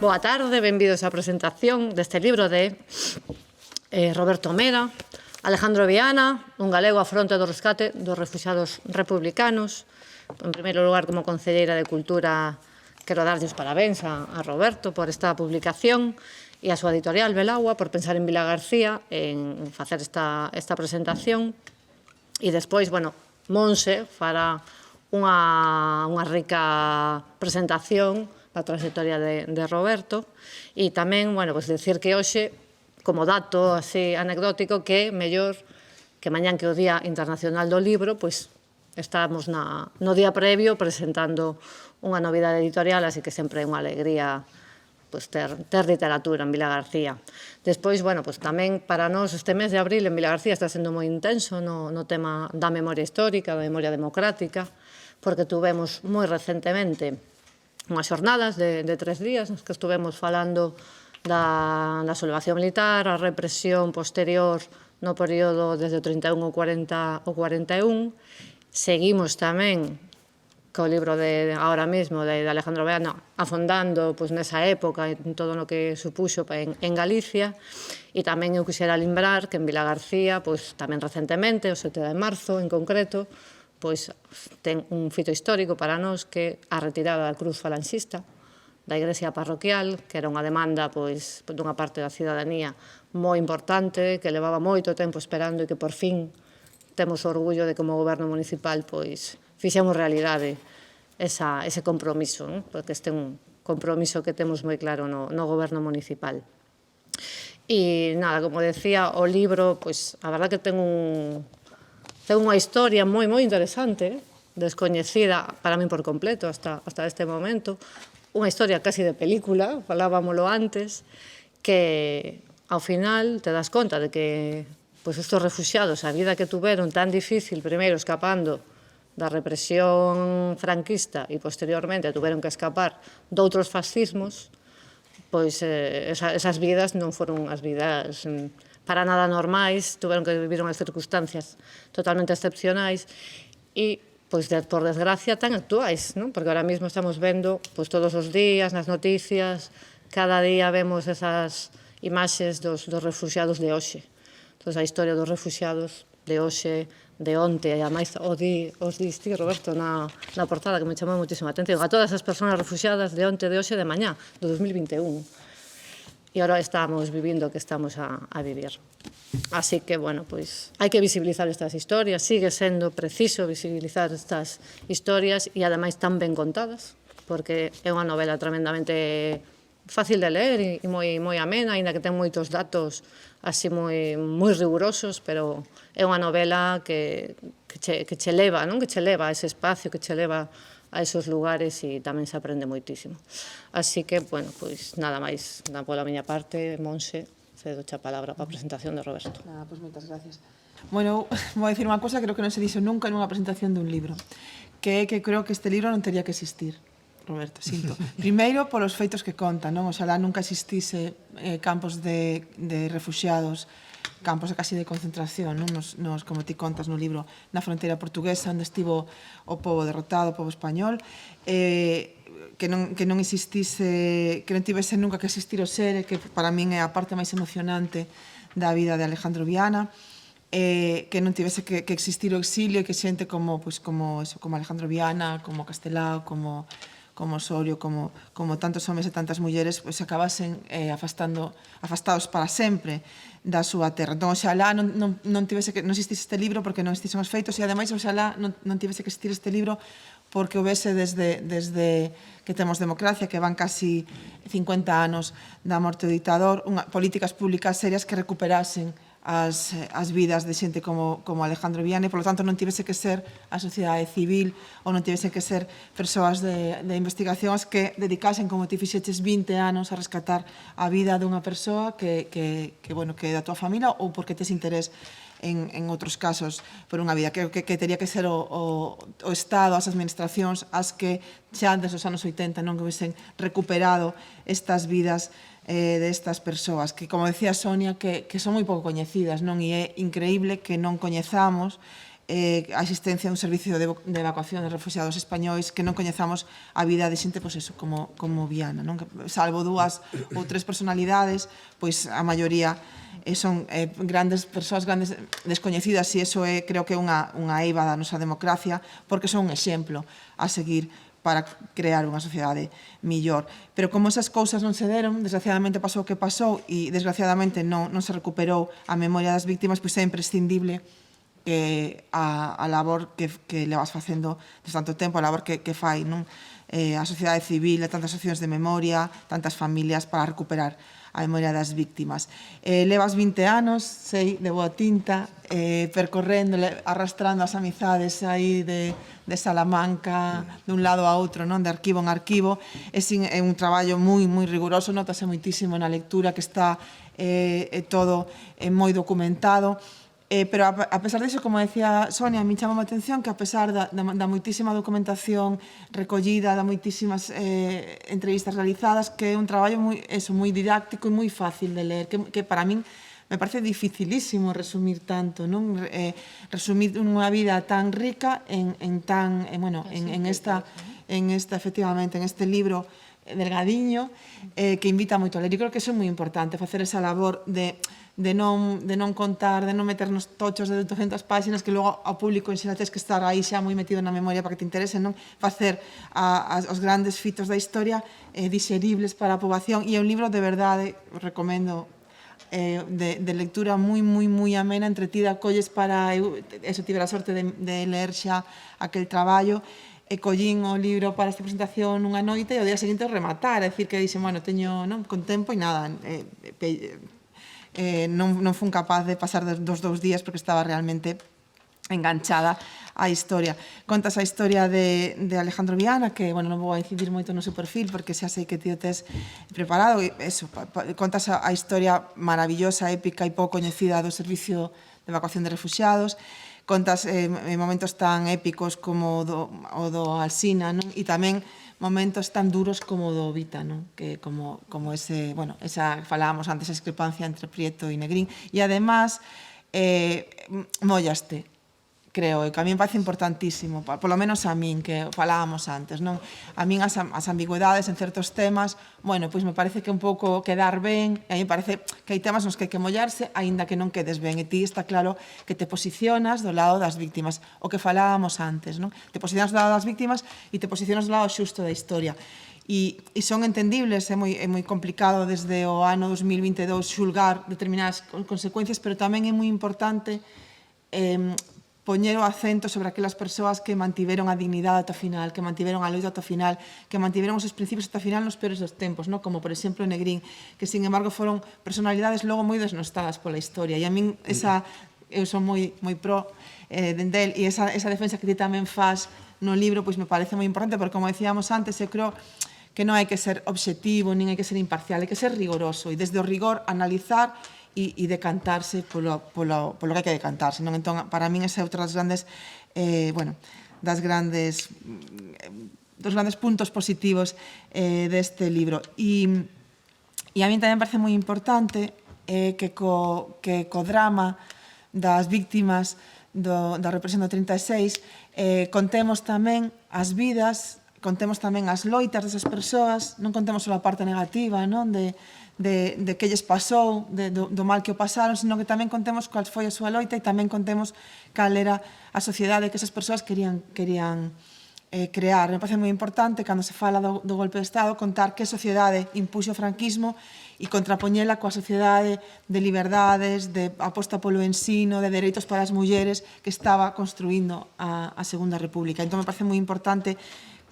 Boa tarde, benvidos á presentación deste libro de Roberto Mera, Alejandro Viana, un galego á fronte do rescate dos refuxiados republicanos. En primeiro lugar, como concelleira de Cultura, quero darlle os parabéns a Roberto por esta publicación e a súa editorial Belagua por pensar en Vilagarcía, en facer esta presentación. E despois, bueno, Monse fará unha rica presentación da trayectoria de Roberto e tamén, bueno, pues decir que hoxe, como dato así anecdótico, que mellor que mañán que o Día Internacional do Libro, pois estamos no día previo presentando unha novidade editorial, así que sempre é unha alegría pues, ter literatura en Vilagarcía. Despois, bueno, pues, tamén para nós este mes de abril en Vilagarcía está sendo moi intenso no tema da memoria histórica, da memoria democrática, porque tuvemos moi recentemente unhas xornadas de 3 días nos que estuvemos falando da sublevación militar, a represión posterior no período desde o 31 ao 41. Seguimos tamén co libro de ahora mesmo de Alejandro Viana afondando pues, nesa época en todo o que supuxo en Galicia e tamén eu quixera lembrar que en Vilagarcía pues, tamén recentemente, o 7 de marzo en concreto, pois ten un fito histórico para nós que a retirada da cruz falanxista da igrexa parroquial, que era unha demanda pois dunha parte da cidadanía moi importante, que levaba moito tempo esperando e que por fin temos o orgullo de como goberno municipal pois fixemos realidade ese compromiso, non? Porque este é un compromiso que temos moi claro no goberno municipal. E nada, como decía, o libro, pois a verdad que ten unha historia moi interesante, descoñecida para min por completo hasta este momento, unha historia casi de película, falábamolo antes, que ao final te das conta de que estes refuxiados, a vida que tuveron tan difícil, primeiro escapando da represión franquista e posteriormente tuveron que escapar doutros fascismos, pois esas vidas non foron as vidas para nada normais, tuveron que vivir unhas circunstancias totalmente excepcionais e, pois, por desgracia, tan actuais, non? Porque ahora mesmo estamos vendo, pois, todos os días, nas noticias, cada día vemos esas imaxes dos refuxiados de hoxe. Entón, a historia dos refuxiados de hoxe, de onte, e ademais os diste, Roberto, na portada, que me chamou moitísima atención, a todas as persoas refuxiadas de onte, de hoxe, de mañá, do 2021. E agora estamos vivindo o que estamos a vivir. Así que, bueno, pois, hai que visibilizar estas historias, sigue sendo preciso visibilizar estas historias e, ademais, tan ben contadas, porque é unha novela tremendamente fácil de ler e moi amena, aínda que ten moitos datos así moi rigurosos, pero é unha novela que che leva, non? Que che leva a ese espacio, que che leva a esos lugares e tamén se aprende moitísimo. Así que, bueno, pois nada máis pola miña parte, Monse, cedo a palabra para a presentación de Roberto. Nada, pois moitas gracias. Bueno, vou dicir unha cosa que creo que non se dixo nunca nunha presentación dun libro, que é que creo que este libro non teria que existir, Roberto, sinto. Primeiro, polos feitos que conta, non? Oxalá nunca existise campos de refuxiados, campos casi de concentración, non? Como ti contas no libro, na fronteira portuguesa, onde estivo o pobo derrotado, o pobo español, que non existise, que non tivese nunca que existir o Sere, que para min é a parte máis emocionante da vida de Alejandro Viana, que non tivese que existir o exilio e que xente como Alejandro Viana, como Castelao, como Osorio, como tantos homes e tantas mulleres, acabasen afastados para sempre da súa terra. Entón, oxalá non existise este libro porque non existisen os feitos e, ademais, oxalá non tivese que existir este libro porque houvese desde que temos democracia, que van casi 50 anos da morte do ditador, políticas públicas serias que recuperasen as vidas de xente como Alejandro Viana e, polo tanto, non tivese que ser a sociedade civil ou non tivese que ser persoas de investigación as que dedicasen, como ti fixeches, 20 anos a rescatar a vida dunha persoa que é da tua familia ou porque tes interés en outros casos por unha vida. Creo que teria que ser o Estado, as administracións, as que xa desde os anos 80 non que hubiesen recuperado estas vidas destas persoas, que, como decía Sonia, que son moi pouco coñecidas, non? E é increíble que non coñezamos a existencia dun servicio de evacuación de refugiados españois que non coñezamos a vida de xente, pois eso, como Viana, non? Salvo 2 ou 3 personalidades, pois a maioría son grandes persoas, grandes descoñecidas, e iso é, creo que é unha eiva da nosa democracia, porque son un exemplo a seguir para crear unha sociedade millor. Pero como esas cousas non se deron, desgraciadamente pasou o que pasou e desgraciadamente non se recuperou a memoria das víctimas, pois é imprescindible a labor que levas facendo desde tanto tempo, a labor que fai a sociedade civil, tantas asociacións de memoria, tantas familias para recuperar a memoria das víctimas. Levas 20 anos, sei, de boa tinta, percorrendo, arrastrando as amizades aí de Salamanca, dun lado a outro, de arquivo en arquivo. É un traballo moi riguroso, notase moitísimo na lectura que está todo moi documentado. Pero a pesar disso, como decía Sonia, a mí chama a atención que a pesar da moitísima documentación recollida, da moitísimas entrevistas realizadas, que é un traballo moi didáctico e moi fácil de ler, que para min me parece dificilísimo resumir tanto, non? Resumir unha vida tan rica en efectivamente, en este libro delgadiño, que invita moito a ler. E creo que iso é moi importante, facer esa labor de non contar, de non meternos tochos de 200 páxinas que logo ao público en xeral tes que estar aí xa moi metido na memoria para que te interese, non? Facer os grandes fitos da historia diseribles para a poboación, e é un libro de verdade, recomendo, de lectura moi amena, entretida, colles para, eso, tive a sorte de ler xa aquel traballo, e collín o libro para esta presentación unha noite e o día seguinte rematar, é dicir que dixen, bueno, teño con tempo e nada, non fun capaz de pasar dos 2 días porque estaba realmente enganchada á historia. Contas a historia de Alejandro Viana, que, bueno, non vou a incidir moito no seu perfil porque xa sei que ti o tes preparado, e eso, contas a historia maravillosa, épica e pouco coñecida do Servicio de Evacuación de Refugiados, contas momentos tan épicos como o do Alsina, non? E tamén momentos tan duros como o do Vita, non? Que como ese, bueno, esa falábamos antes, esa discrepancia entre Prieto e Negrín, e además mollaste, creo, que a mí me parece importantísimo, polo menos a min, que falábamos antes, non? A min as ambigüedades en certos temas, bueno, pois me parece que un pouco quedar ben, e a mí me parece que hai temas nos que hai que mollarse, aínda que non quedes ben, e ti está claro que te posicionas do lado das víctimas, o que falábamos antes, non? Te posicionas do lado das víctimas e te posicionas do lado xusto da historia. E son entendibles, é moi complicado desde o ano 2022 xulgar determinadas consecuencias, pero tamén é moi importante poñer o acento sobre aquelas persoas que mantiveron a dignidade ata o final, que mantiveron a loita ata o final, que mantiveron os seus principios ata o final nos peores dos tempos, ¿no? Como, por exemplo, Negrín, que, sin embargo, foron personalidades logo moi desnostadas pola historia. E a min, eu son moi pro del, e esa defensa que ti tamén faz no libro, pois me parece moi importante, porque, como decíamos antes, eu creo que non hai que ser obxectivo, nin hai que ser imparcial, hai que ser rigoroso, e desde o rigor analizar e decantarse polo que hai que decantarse, non? Entón, para min ese é outro dos grandes puntos positivos deste libro. E a min tamén parece moi importante que co drama das víctimas da represión do 36 contemos tamén as vidas, contemos tamén as loitas desas persoas, non contemos só a parte negativa, non? De que lles pasou, do mal que o pasaron, sino que tamén contemos cal foi a súa loita e tamén contemos cal era a sociedade que esas persoas querían crear. Me parece moi importante, cando se fala do golpe de Estado, contar que sociedade impuxo o franquismo e contrapoñela coa sociedade de liberdades, de aposta polo ensino, de dereitos para as mulleres que estaba construindo a Segunda República. Entón, me parece moi importante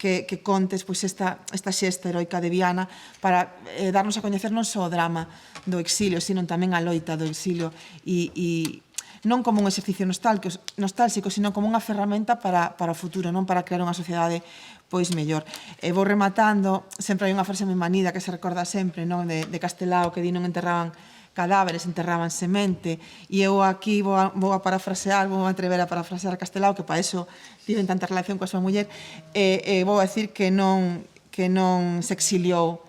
que contes esta xesta heroica de Viana para darnos a coñecer non só o drama do exilio, sino tamén a loita do exilio, e non como un exercicio nostálxico, sino como unha ferramenta para o futuro, non para crear unha sociedade pois mellor. Vou rematando, sempre hai unha frase moi manida que se recorda sempre, non? De Castelao, que di non enterraban cadáveres, enterraban semente, e eu aquí vou a parafrasear, vou a atrever a parafrasear a Castelao, que para eso tiven tanta relación coa súa muller, e vou a decir que non se exiliou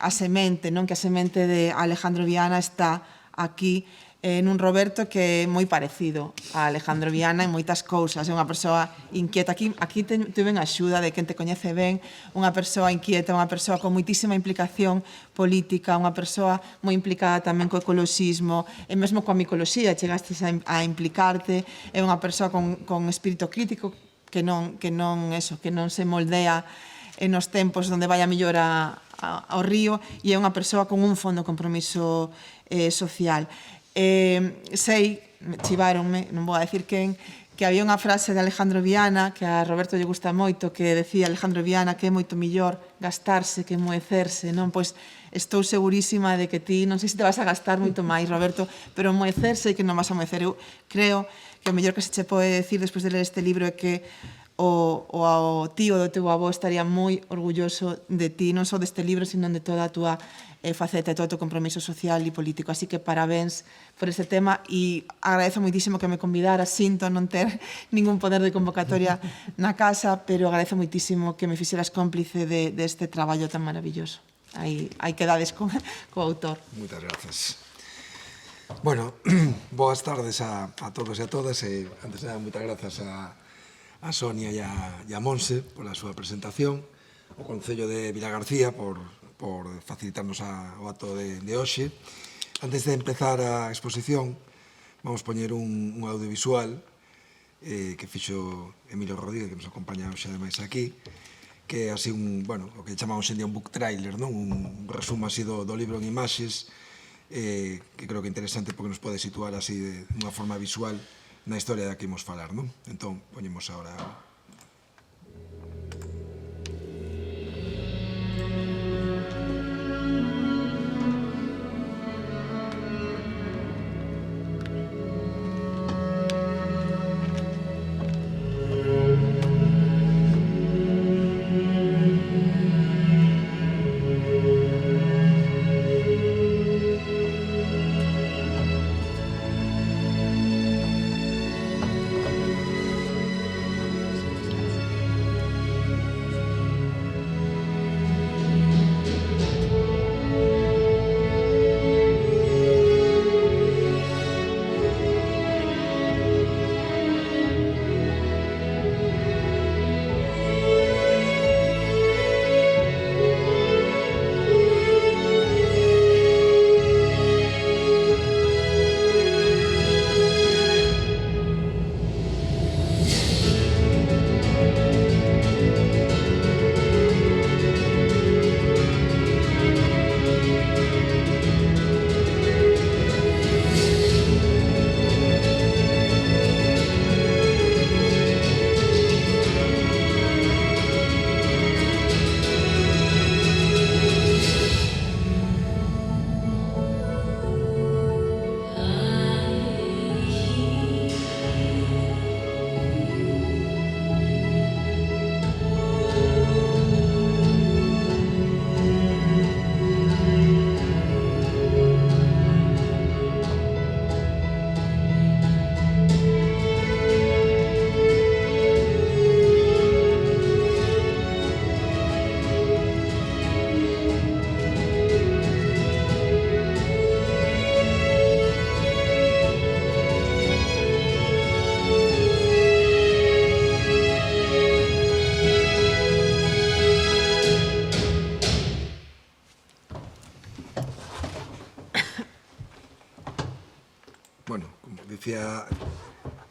a semente, non? Que a semente de Alejandro Viana está aquí nun Roberto que é moi parecido a Alejandro Viana en moitas cousas. É unha persoa inquieta. Aquí tuven a axuda de quen te coñece ben, unha persoa inquieta, unha persoa con moitísima implicación política, unha persoa moi implicada tamén co ecoloxismo, e mesmo coa micoloxía chegastes a implicarte. É unha persoa con espírito crítico que non se moldea nos tempos onde vai a mellor ao río, e é unha persoa con un fondo compromiso social. Sei, chiváronme, non vou a decir quen, que había unha frase de Alejandro Viana que a Roberto lle gusta moito, que decía Alejandro Viana que é moito millor gastarse que moecerse, non? Pois estou segurísima de que ti, non sei se te vas a gastar moito máis, Roberto, pero moecerse e que non vas a moecer. Eu creo que o mellor que se che pode decir despois de ler este libro é que o tío do teu avó estaría moi orgulloso de ti, non só deste libro, sino de toda a túa faceta e todo o teu compromiso social e político. Así que parabéns por este tema e agradezo moitísimo que me convidara. Sinto non ter ningún poder de convocatoria na casa, pero agradezo moitísimo que me fixeras cómplice deste traballo tan maravilloso. Aí quedades co autor. Moitas grazas. Bueno, boas tardes a todos e a todas, e antes de nada, moitas grazas a Sonia e a Monse pola súa presentación, o Concello de Vilagarcía por facilitarnos o acto de hoxe. Antes de empezar a exposición, vamos poñer un audiovisual que fixo Emilio Rodríguez, que nos acompaña hoxe ademais aquí, que é así o que chamamos hoxe en día un book trailer, un resumo así do libro en imaxes, que creo que é interesante porque nos pode situar así de unha forma visual na historia da que imos falar. Entón, poñemos agora...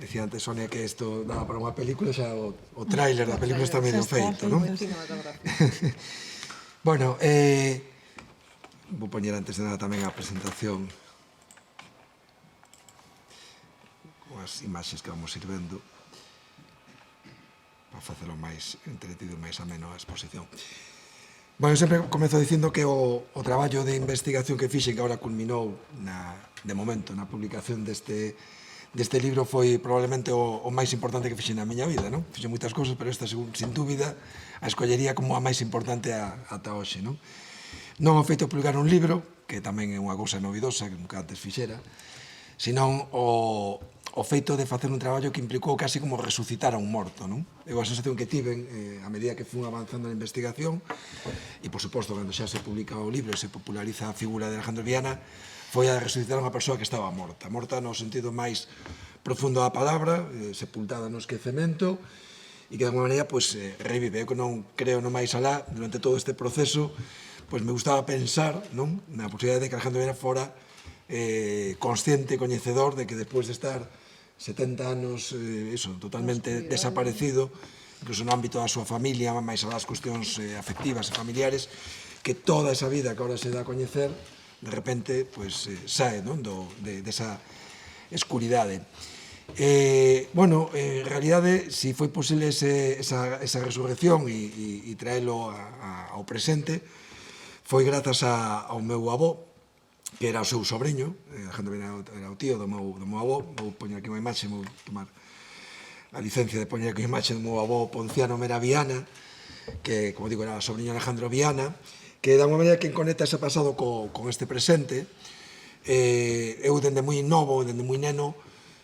Decía antes Sonia que isto daba para unha película, xa o tráiler da película está medio feito, non? Bueno, vou poñer antes de nada tamén a presentación con as imaxes que vamos ir vendo para facelo máis entretido e máis ameno a exposición. Bueno, sempre comezo dicindo que o traballo de investigación que fixe, que agora culminou de momento na publicación deste libro, foi probablemente o máis importante que fixe na miña vida, non? Fixe moitas cousas, pero esta, sin dúbida, a escollería como a máis importante ata hoxe, non? Non o feito de publicar un libro, que tamén é unha cousa novidosa, que nunca antes fixera, senón o feito de facer un traballo que implicou casi como resucitar a un morto, non? Eu a sensación que tiven a medida que fun avanzando na investigación, e por suposto, cando xa se publica o libro e se populariza a figura de Alejandro Viana, foi a resucitar unha persoa que estaba morta. Morta no sentido máis profundo da palabra, sepultada no esquecemento, e que de alguma maneira revive. Eu que non creo no máis alá, durante todo este proceso, me gustaba pensar na posibilidade de que Alejandro Viana fora consciente, coñecedor de que despois de estar 70 anos totalmente desaparecido, incluso no ámbito da súa familia, máis alá das cuestións afectivas e familiares, que toda esa vida que ahora se dá a coñecer, de repente, sae desa escuridade. Bueno, en realidade, se foi posible esa resurrección e traelo ao presente, foi grazas ao meu avó, que era o seu sobreño. Alejandro Viana era o tío do meu avó. Vou poñer aquí unha imaxe, vou tomar a licencia de poñer aquí unha imaxe do meu avó Ponciano Mera Viana, que, como digo, era o sobreño de Alejandro Viana, que de alguma maneira que conecta ese pasado con este presente. Eu, dende moi novo, dende moi neno,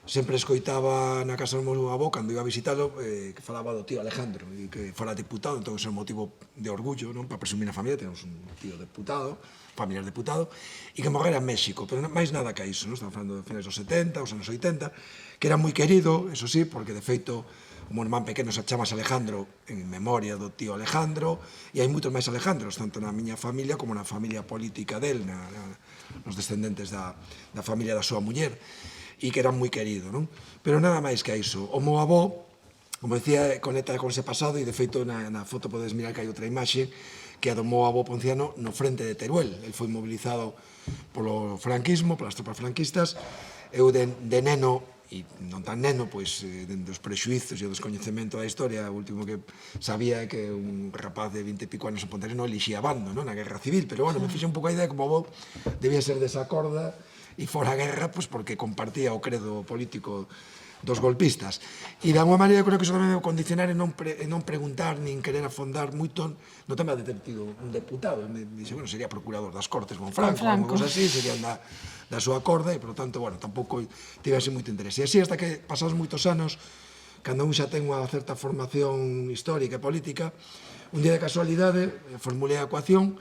sempre escoitaba na casa do meu avó, cando iba a visitalo, que falaba do tío Alejandro, e que fora diputado. Entón, é un motivo de orgullo, para presumir na familia. Temos un tío diputado, familiar diputado, e que morrera en México, pero máis nada que iso. Estamos falando de finais dos 70, os anos 80, que era moi querido, eso sí, porque de feito o meu irmán pequeno se chamase Alejandro en memoria do tío Alejandro, e hai moitos máis Alejandros, tanto na miña familia como na familia política del, nos descendentes da familia da súa muller, e que era moi querido, non? Pero nada máis que iso. O meu avó, como decía, conecta con ese pasado, e de feito na foto podes mirar que hai outra imaxe, que é do meu avó Ponciano no frente de Teruel. El foi mobilizado polo franquismo, polas tropas franquistas. Eu de neno, e non tan neno, dende os prexuizos e o descoñecemento da historia, o último que sabía é que un rapaz de 20 e pico anos en Pontevedra non elixía bando na guerra civil, pero bueno, me fixe un pouco a idea que o avó debía ser desa corda e fora a guerra porque compartía o credo político dos golpistas. E de alguma maneira creo que iso tamén me condicionar en non preguntar nin querer afondar moito no tema de ter tido un deputado. Me dixe, bueno, sería procurador das Cortes con Franco, unha cosa así, serían da súa corda, e, por lo tanto, bueno, tampouco tive así moito interés. E así, hasta que pasados moitos anos, cando un xa ten unha certa formación histórica e política, un día de casualidade formulei a ecuación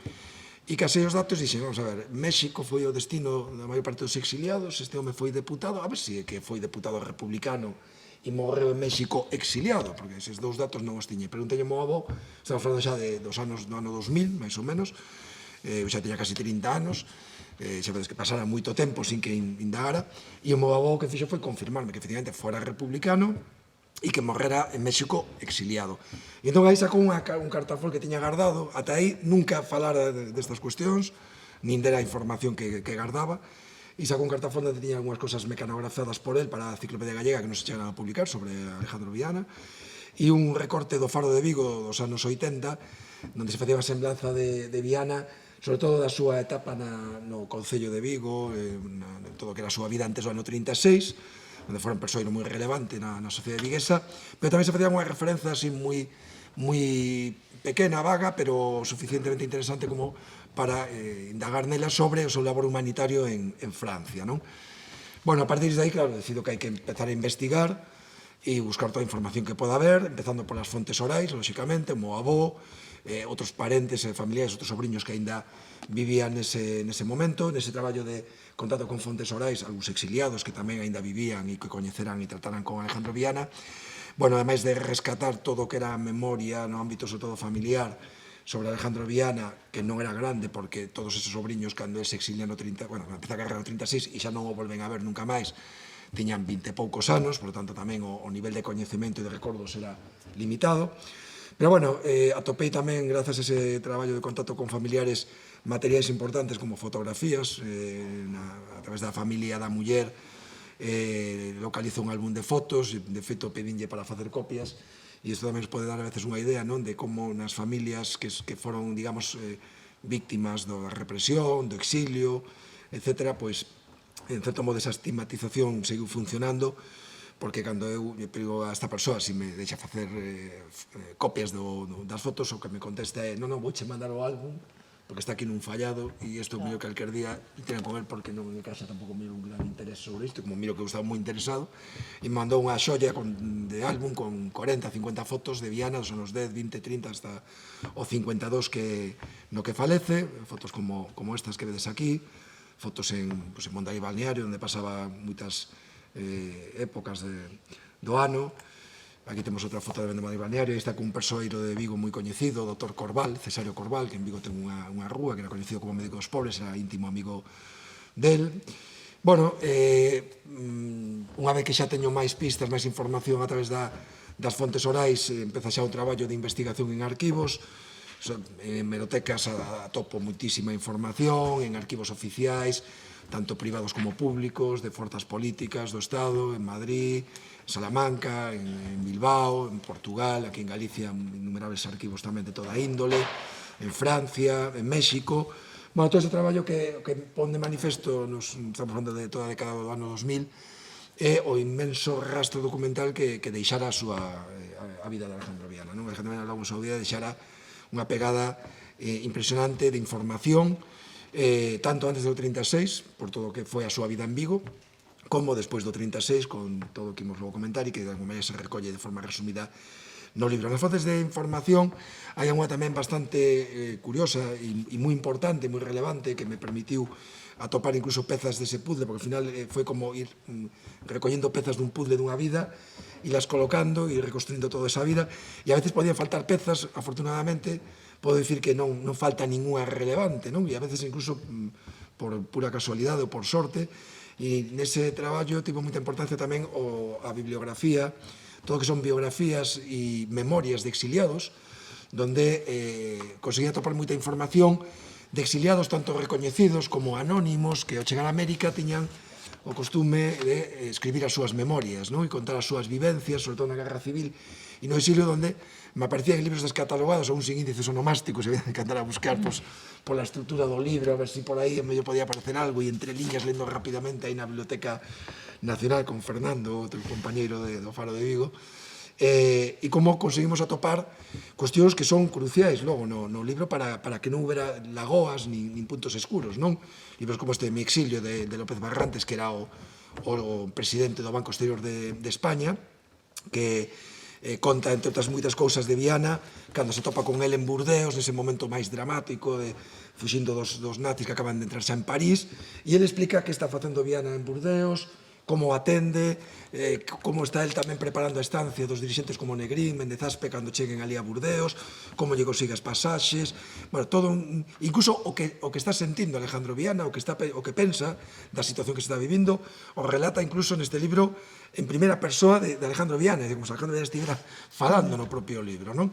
e casei os datos e dixen, vamos a ver, México foi o destino da maior parte dos exiliados, este home foi deputado, a ver se é que foi deputado republicano e morreu en México exiliado, porque eses dous datos non os tiñe. Preguntei ao meu avó, estamos falando xa dos anos do ano 2000, máis ou menos, eu xa tiña casi 30 anos, xa vedes que pasara moito tempo sin que indagara, e o meu avó o que fixo foi confirmarme que efectivamente fora republicano e que morrera en México exiliado. E entón aí sacou un cartafol que tiña guardado, ata aí nunca falara destas cuestións, nin dera información que guardaba, e sacou un cartafol onde tiña algunhas cosas mecanografadas por él para a Enciclopedia Gallega que non se chegaran a publicar sobre Alejandro Viana, e un recorte do Faro de Vigo dos anos 80, onde se facía unha semblanza de Viana, sobre todo da súa etapa no Concello de Vigo, todo o que era a súa vida antes do ano 36, onde fora un persoeiro moi relevante na sociedade viguesa, pero tamén se facía unha referencia así moi pequena, vaga, pero suficientemente interesante como para indagar nela sobre o seu labor humanitario en Francia, non? Bueno, a partir de aí, claro, decido que hai que empezar a investigar e buscar toda a información que poda haber, empezando polas fontes orais, lóxicamente, o meu avó, outros parentes e familiares, outros sobrinhos que aínda vivían nese momento, nese traballo de contacto con fontes orais, algúns exiliados que tamén aínda vivían e que coñeceran e trataran con Alejandro Viana. Bueno, ademais de rescatar todo o que era a memoria no ámbito, sobre todo, familiar sobre Alejandro Viana, que non era grande, porque todos esos sobrinhos, cando se exilian no 30, bueno, empeza a carrera no 36 e xa non o volven a ver nunca máis, tiñan 20 e poucos anos, por lo tanto, tamén o nivel de coñecemento e de recordos era limitado. Pero, bueno, atopei tamén, grazas a ese traballo de contacto con familiares, materiais importantes como fotografías, a través da familia da muller, localizou un álbum de fotos, de feito pedinlle para facer copias, e isto tamén nos pode dar a veces unha idea de como nas familias que foron, digamos, víctimas da represión, do exilio, etc., en certo modo esa estigmatización seguiu funcionando, porque cando eu pego a esta persoa, se me deixa facer copias das fotos, o que me contesta é non, vouche mandar o álbum, porque está aquí nun fallado, e isto miro que calquer día tiran con él, porque non en casa tampouco miro un gran interés sobre isto, como miro que eu estaba moi interesado, e me mandou unha xolla de álbum con 40, 50 fotos de Viana dos anos 10, 20, 30 hasta o 52 no que falece, fotos como estas que vedes aquí, fotos en Mondai Balneario, onde pasaba moitas épocas do ano. Aquí temos outra foto de Mondai Balneario, aí está cun persoeiro de Vigo moi coñecido, o Dr. Corval, Cesario Corval, que en Vigo ten unha rúa, que era coñecido como médico dos pobres, era íntimo amigo del. Bueno, unha vez que xa teño máis pistas, máis información a través das fontes orais, empeza xa un traballo de investigación en arquivos, en hemerotecas atopo moitísima información, en arquivos oficiais, tanto privados como públicos, de forzas políticas do Estado, en Madrid, en Salamanca, en Bilbao, en Portugal, aquí en Galicia, innumerables arquivos tamén de toda índole, en Francia, en México. Bueno, todo ese traballo que pon de manifesto, estamos falando de toda a década do ano 2000, é o inmenso rastro documental que deixara a vida de Alejandro Viana. Alejandro Viana, ao longo da súa vida, deixara unha pegada impresionante de información, tanto antes do 36, por todo o que foi a súa vida en Vigo, como despois do 36, con todo o que imos logo comentar e que de alguma maneira se recolle de forma resumida no libro. Nas fontes de información hai unha tamén bastante curiosa e moi importante, moi relevante, que me permitiu atopar incluso pezas dese puzzle, porque ao final foi como ir recollendo pezas dun puzzle dunha vida, ilas colocando e reconstruindo toda esa vida, e a veces podían faltar pezas, afortunadamente, podo dicir que non falta ninguna relevante, non? E a veces incluso por pura casualidade ou por sorte, e nese traballo tivo moita importancia tamén a bibliografía, todo o que son biografías e memorias de exiliados, donde conseguía atopar moita información de exiliados tanto recoñecidos como anónimos que ao chegar a América tiñan o costume de escribir as súas memorias, e contar as súas vivencias, sobre todo na Guerra Civil e no exilio, donde me aparecían libros descatalogados ou sin índices onomásticos, e había que andar a buscar pola estrutura do libro, a ver se por aí medio podía aparecer algo, e entre liñas lendo rapidamente aí na Biblioteca Nacional con Fernando, outro compañeiro do Faro de Vigo, e como conseguimos atopar cuestións que son cruciais logo no libro para que non houbera lagoas nin puntos escuros, non? Libros como este Mi exilio de López Barrantes, que era o presidente do Banco Exterior de España, que conta, entre outras moitas cousas de Viana, cando se topa con el en Burdeos, nese momento máis dramático, fuxindo dos nazis que acaban de entrar xa en París, e ele explica que está facendo Viana en Burdeos, como atende, como está el tamén preparando a estancia dos dirixentes como Negrín, Méndez Aspe, cando cheguen ali a Burdeos, como lle consigue as pasaxes, bueno, todo incluso o que está sentindo Alejandro Viana, o que pensa da situación que se está vivindo, o relata incluso neste libro en primeira persoa de Alejandro Viana, como se Alejandro Viana estivera falando no propio libro, non?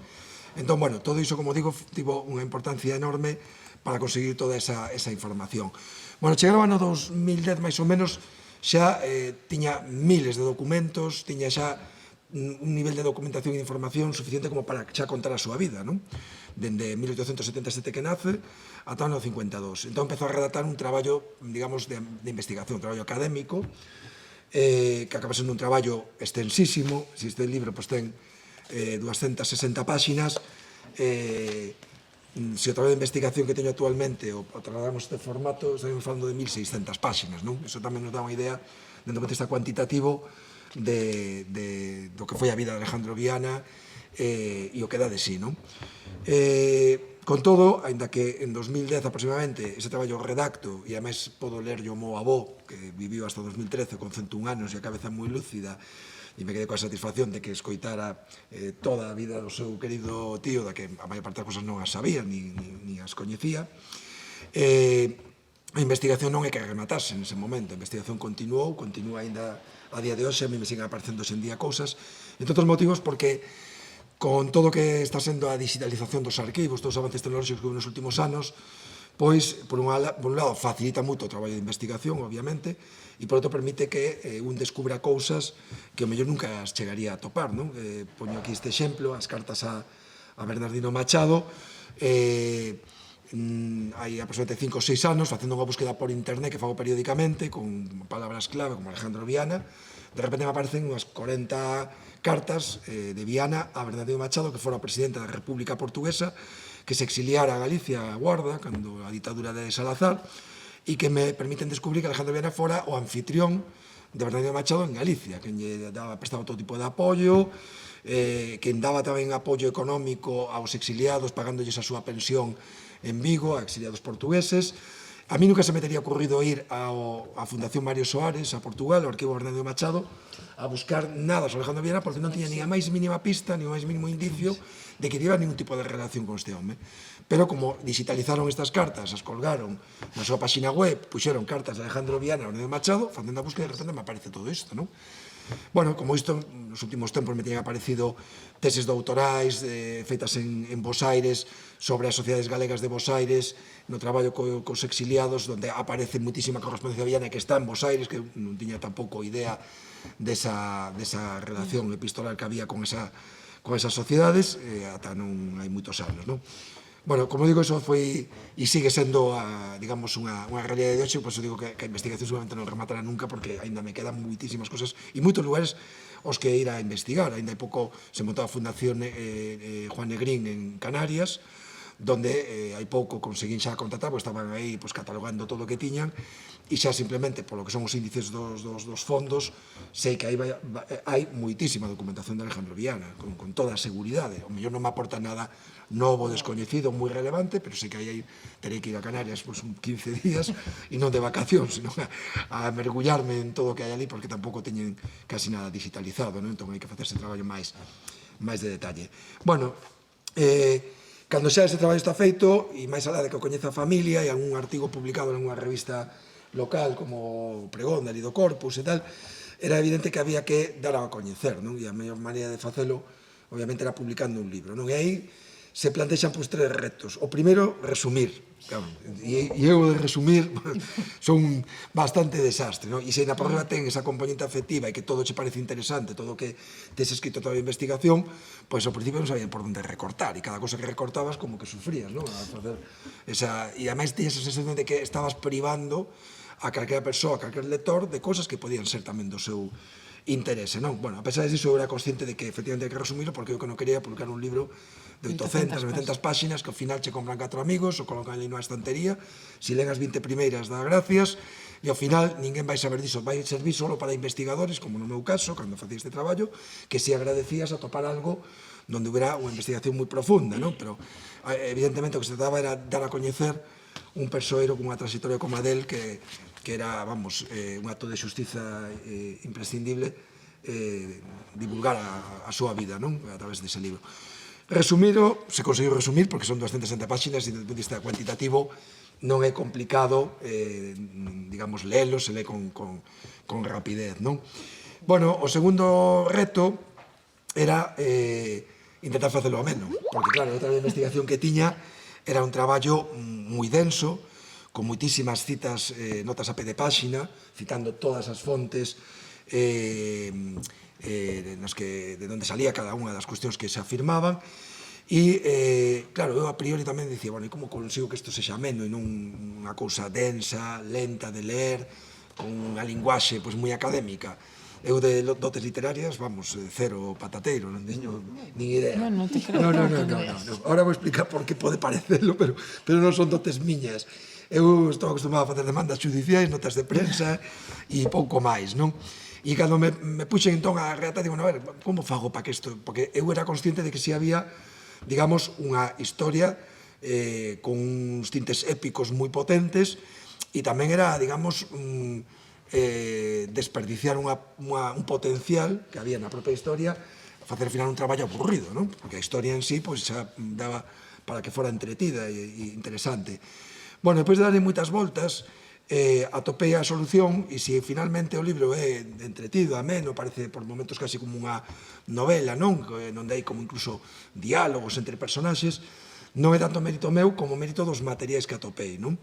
Entón, bueno, todo iso, como digo, tivo unha importancia enorme para conseguir toda esa información. Bueno, chegaron ao ano 2010, máis ou menos, xa tiña miles de documentos, tiña xa un nivel de documentación e de información suficiente como para xa contar a súa vida, non? Dende 1877 que nace ata o ano 52. Entón empezou a redactar un traballo, digamos, de investigación, un traballo académico, que acaba sendo un traballo extensísimo. Se este libro ten 260 páxinas, se o traballo de investigación que teño actualmente o trasladamos este formato, estamos falando de 1600 páxinas, non? Iso tamén nos dá unha idea, dentro do punto cuantitativo, do que foi a vida de Alejandro Viana e o que dá de sí, non? Con todo, aínda que en 2010 aproximadamente ese traballo redacto, e ademais podo ler yo o meu avó, que viviu hasta 2013 con 101 anos e a cabeza moi lúcida, e me quedei coa satisfacción de que escoitara toda a vida do seu querido tío, da que a maior parte das cosas non as sabía, ni as coñecía. A investigación non é que rematase nese momento, a investigación continua ainda a día de hoxe, a mí me siguen aparecendo en día cousas, entre outros motivos porque con todo o que está sendo a digitalización dos arquivos, todos os avances tecnolóxicos que houve nos últimos anos, pois, por un lado, facilita moito o traballo de investigación, obviamente, e por outro permite que un descubra cousas que o mellor nunca as chegaría a topar, non? Poño aquí este exemplo, as cartas a Bernardino Machado, hai aproximadamente 5 ou 6 anos, facendo unha búsqueda por internet que fago periódicamente, con palabras clave como Alejandro Viana, de repente me aparecen unhas 40 cartas de Viana a Bernardino Machado, que fora o presidente da República Portuguesa, que se exiliara a Galicia, a Guarda, cando a ditadura de Salazar, e que me permiten descubrir que Alejandro Viana fora o anfitrión de Bernardino Machado en Galicia, que lle prestaba todo tipo de apoio, que daba tamén apoio económico aos exiliados, pagándolles a súa pensión en Vigo, a exiliados portugueses, A mí nunca se me tería ocurrido ir á Fundación Mario Soares, a Portugal, ao Arquivo Bernardo Machado, a buscar nada sobre Alejandro Viana, porque non tiña ni a máis mínima pista, ni o máis mínimo indicio de que tivera ningún tipo de relación con este home. Pero como digitalizaron estas cartas, as colgaron na súa página web, puxeron cartas de Alejandro Viana ao Bernardo Machado, facendo a búsqueda, de repente me aparece todo isto, non? Bueno, como isto, nos últimos tempos me teñen aparecido teses doutorais feitas en Bos Aires sobre as sociedades galegas de Bos Aires, no traballo cos exiliados, donde aparece muitísima correspondencia viana que está en Bos Aires, que non tiña tampouco idea desa relación epistolar que había con esas sociedades, ata non hai moitos anos, non? Bueno, como digo, eso foi e sigue sendo, digamos, unha realidade de hoxe, por eso digo que a investigación seguramente non rematará nunca, porque aínda me quedan moitísimas cosas e moitos lugares os que ir a investigar. Aínda hai pouco se montou a Fundación Juan Negrín en Canarias, donde hai pouco conseguín xa contratar, porque estaban aí catalogando todo o que tiñan, e xa simplemente polo que son os índices dos fondos, sei que hai moitísima documentación de Alejandro Viana, con toda a seguridade. O mellor non me aporta nada novo, descoñecido, moi relevante, pero sei que aí terei que ir a Canarias 15 días, e non de vacacións, sino a mergullarme en todo o que hai ali, porque tampouco teñen casi nada digitalizado, entón hai que facer ese traballo máis de detalle. Bueno, cando xa ese traballo está feito, e máis alá de que o coñece a familia, e algún artigo publicado en unha revista local como Pregón, de Lido Corpus e tal, era evidente que había que dar a coñecer, non? E a mellor maneira de facelo, obviamente, era publicando un libro, non? E aí se plantexan tres retos. O primeiro, resumir. E eu de resumir son bastante desastre, non? E se na prórroga ten esa componente afectiva e que todo che parece interesante, todo o que tes escrito toda a investigación, pois ao principio non sabían por onde recortar, e cada cosa que recortabas como que sufrías, non? E ademais tiñas esa sensación de que estabas privando a calquera persoa, a calquer lector, de cosas que podían ser tamén do seu interese, non? Bueno, a pesar disso, eu era consciente de que efectivamente hai que resumirlo, porque eu que non quería publicar un libro de 800, 900 páxinas que ao final che compran 4 amigos ou colocan ali nunha estantería, si len as 20 primeiras dá gracias, e ao final ninguén vai saber diso, vai servir solo para investigadores, como no meu caso, cando facía este traballo, que si agradecías a topar algo donde hubiera unha investigación moi profunda, non? Pero evidentemente o que se trataba era dar a coñecer un persoeiro con unha trayectoria como a del que era, vamos, un acto de xustiza imprescindible divulgar a súa vida, non? A través dese libro. Resumiro, se conseguiu resumir, porque son 260 páxinas e desde o punto de vista cuantitativo non é complicado, digamos, lelo, se lee con rapidez, non? Bueno, o segundo reto era intentar facelo ameno, porque claro, outra investigación que tiña era un traballo moi denso, con moitísimas citas, notas a pé de páxina, citando todas as fontes de onde salía cada unha das cuestións que se afirmaban, e, claro, eu a priori tamén dicía, bueno, e como consigo que isto sexa ameno e non unha cousa densa, lenta de ler, con unha linguaxe moi académica? Eu de dotes literarias, vamos, cero patateiro, non teño nin idea. Non te creo. Non. Ahora vou explicar por que pode parecelo, pero non son dotes miñas. Eu estou acostumado a facer demandas judiciais, notas de prensa e pouco máis, non? E cando me puxen entón a redactar, digo, a ver, como fago para que isto? Porque eu era consciente de que si había, digamos, unha historia con uns tintes épicos moi potentes e tamén era, digamos, desperdiciar un potencial que había na propia historia, facer ao final un traballo aburrido, non? Porque a historia en sí xa daba para que fora entretida e interesante. Bueno, depois de darle moitas voltas, atopei a solución, e se finalmente o libro é entretido, ameno, parece por momentos casi como unha novela, non? Onde hai como incluso diálogos entre personaxes, non é tanto mérito meu como mérito dos materiais que atopei, non?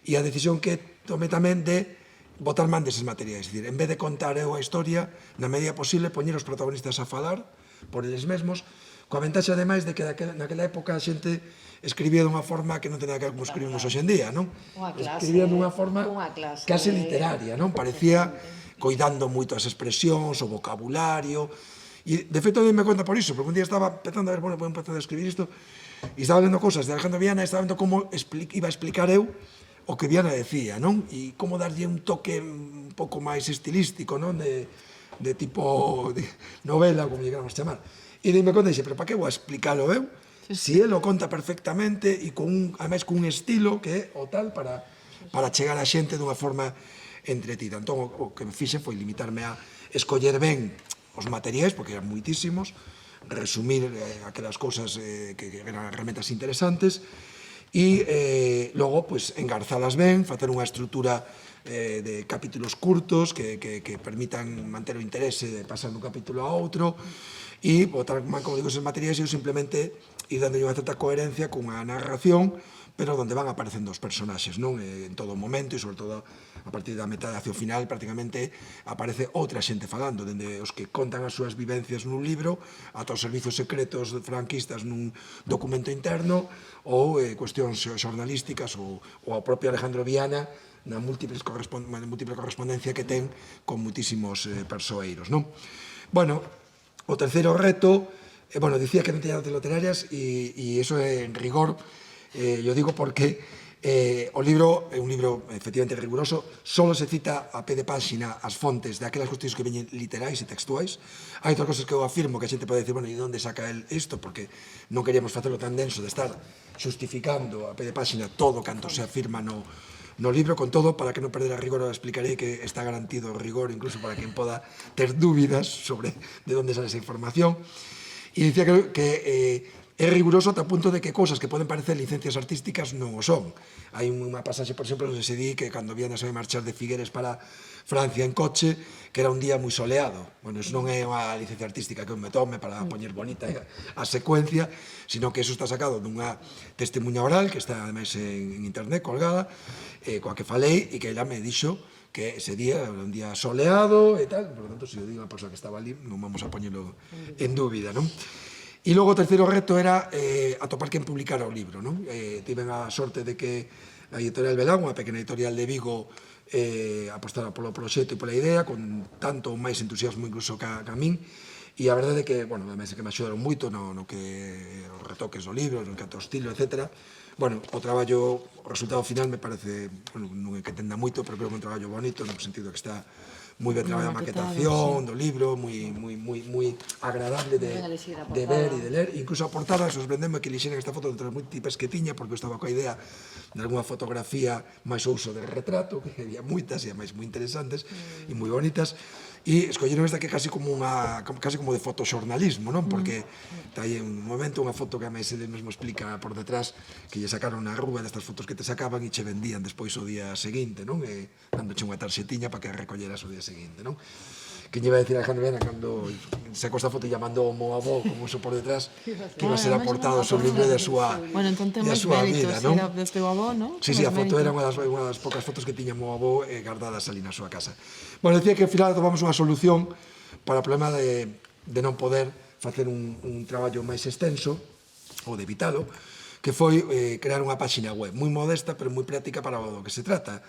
E a decisión que tomei tamén de botar man deses materiais, é dicir, en vez de contar eu a historia, na medida posible, poñer os protagonistas a falar por eles mesmos, coa ventaxa, ademais, de que naquela época a xente escribía dunha forma que non tenía que ver como escribimos hoxe en día, non? Escribía dunha forma case literaria, non? Parecía coidando moito as expresións, o vocabulario, e de feito me conta por iso, porque un día estaba empezando a ver, bueno, vou empezar a escribir isto, e estaba lendo cosas de Alejandro Viana, e estaba vendo como iba a explicar eu o que Viana decía, non? E como darlle un toque un pouco máis estilístico, non? De tipo de novela, como lle queramos chamar. E me conta, dixe, pero para que vou a explicarlo eu? Si él o conta perfectamente e ademais con un estilo que é o tal para para chegar a xente dunha forma entretida. Entón, o que me fixe foi limitarme a escoller ben os materiais, porque eran moitísimos, resumir aquelas cousas que eran herramientas interesantes, e logo engarzalas ben, facer unha estrutura de capítulos curtos que permitan manter o interese de pasar dun capítulo a outro, e botar, como digo, esos materiais e simplemente ir dando unha certa coherencia cunha narración, pero onde van aparecendo os personaxes, non? En todo momento, e sobre todo a partir da metade hacia o final, prácticamente aparece outra xente falando, dende os que contan as súas vivencias nun libro, ata os servizos secretos franquistas nun documento interno, ou cuestións xornalísticas, ou a propia Alejandro Viana, na múltiple correspondencia que ten con muitísimos persoeiros, non? Bueno, o terceiro reto, dicía que non teña notas literarias, e iso en rigor, yo digo porque o libro é un libro efectivamente riguroso, solo se cita a pé de páxina as fontes de aquelas cuestións que veñen literais e textuais. Hai outras cosas que eu afirmo que a xente pode decir, e onde saca el isto? Porque non queríamos facelo tan denso de estar justificando a pé de páxina todo canto se afirma no libro. Con todo, para que non perder a rigor, explicarei que está garantido o rigor, incluso para quen poda ter dúbidas sobre de onde sale esa información. E dicía que é riguroso ata o punto de que cousas que poden parecer licencias artísticas non o son. Hai unha pasaxe, por exemplo, onde se di que cando Viana se vai marchar de Figueres para Francia en coche, que era un día moi soleado. Bueno, iso non é unha licencia artística que eu me tome para poñer bonita a secuencia, sino que iso está sacado dunha testemunha oral, que está ademais en internet colgada, coa que falei, e que ela me dixo que ese día era un día soleado e tal, por lo tanto, se eu digo a persoa que estaba ali, non vamos a poñelo en dúbida, non? E logo o terceiro reto era atopar quen publicara o libro, non? Tiven a sorte de que a editorial Belán, unha pequena editorial de Vigo, apostara polo proxecto e pola idea, con tanto ou máis entusiasmo incluso ca min, e a verdade é que, ademais que me axudaron moito no que os retoques do libro, no que o estilo, etc. O traballo, o resultado final me parece, non é que tenda moito, pero creo que é un traballo bonito, no sentido que está moi ben traballada a maquetación do libro, moi agradable de ver e de ler. Incluso a portada, sorprendeme que elixeran esta foto entre as múltiples que tiña, porque eu estaba coa idea de algunha fotografía máis uso de retrato, que había moitas e máis moi interesantes e moi bonitas, e escolleron esta que casi como de fotoxornalismo, non? Porque está aí un momento unha foto que a máis ele mesmo explica por detrás, que lle sacaron na rúa destas fotos que te sacaban e che vendían despois o día seguinte, non? Dándoche unha tarxetiña para que recolleras o día seguinte, non? Que lle iba a decir a Alejandro Viana cando sacou esta foto e mandou o meu avó como iso por detrás, que iba a ser aportado sobre o libro da súa vida, non? Do teu avó, non? Sí, a foto era unha das poucas fotos que tiña o meu avó guardadas ali na súa casa. Decía que ao final tomamos unha solución para o problema de non poder facer un traballo máis extenso, ou de evitalo, que foi crear unha páxina web moi modesta, pero moi práctica para o que se trata.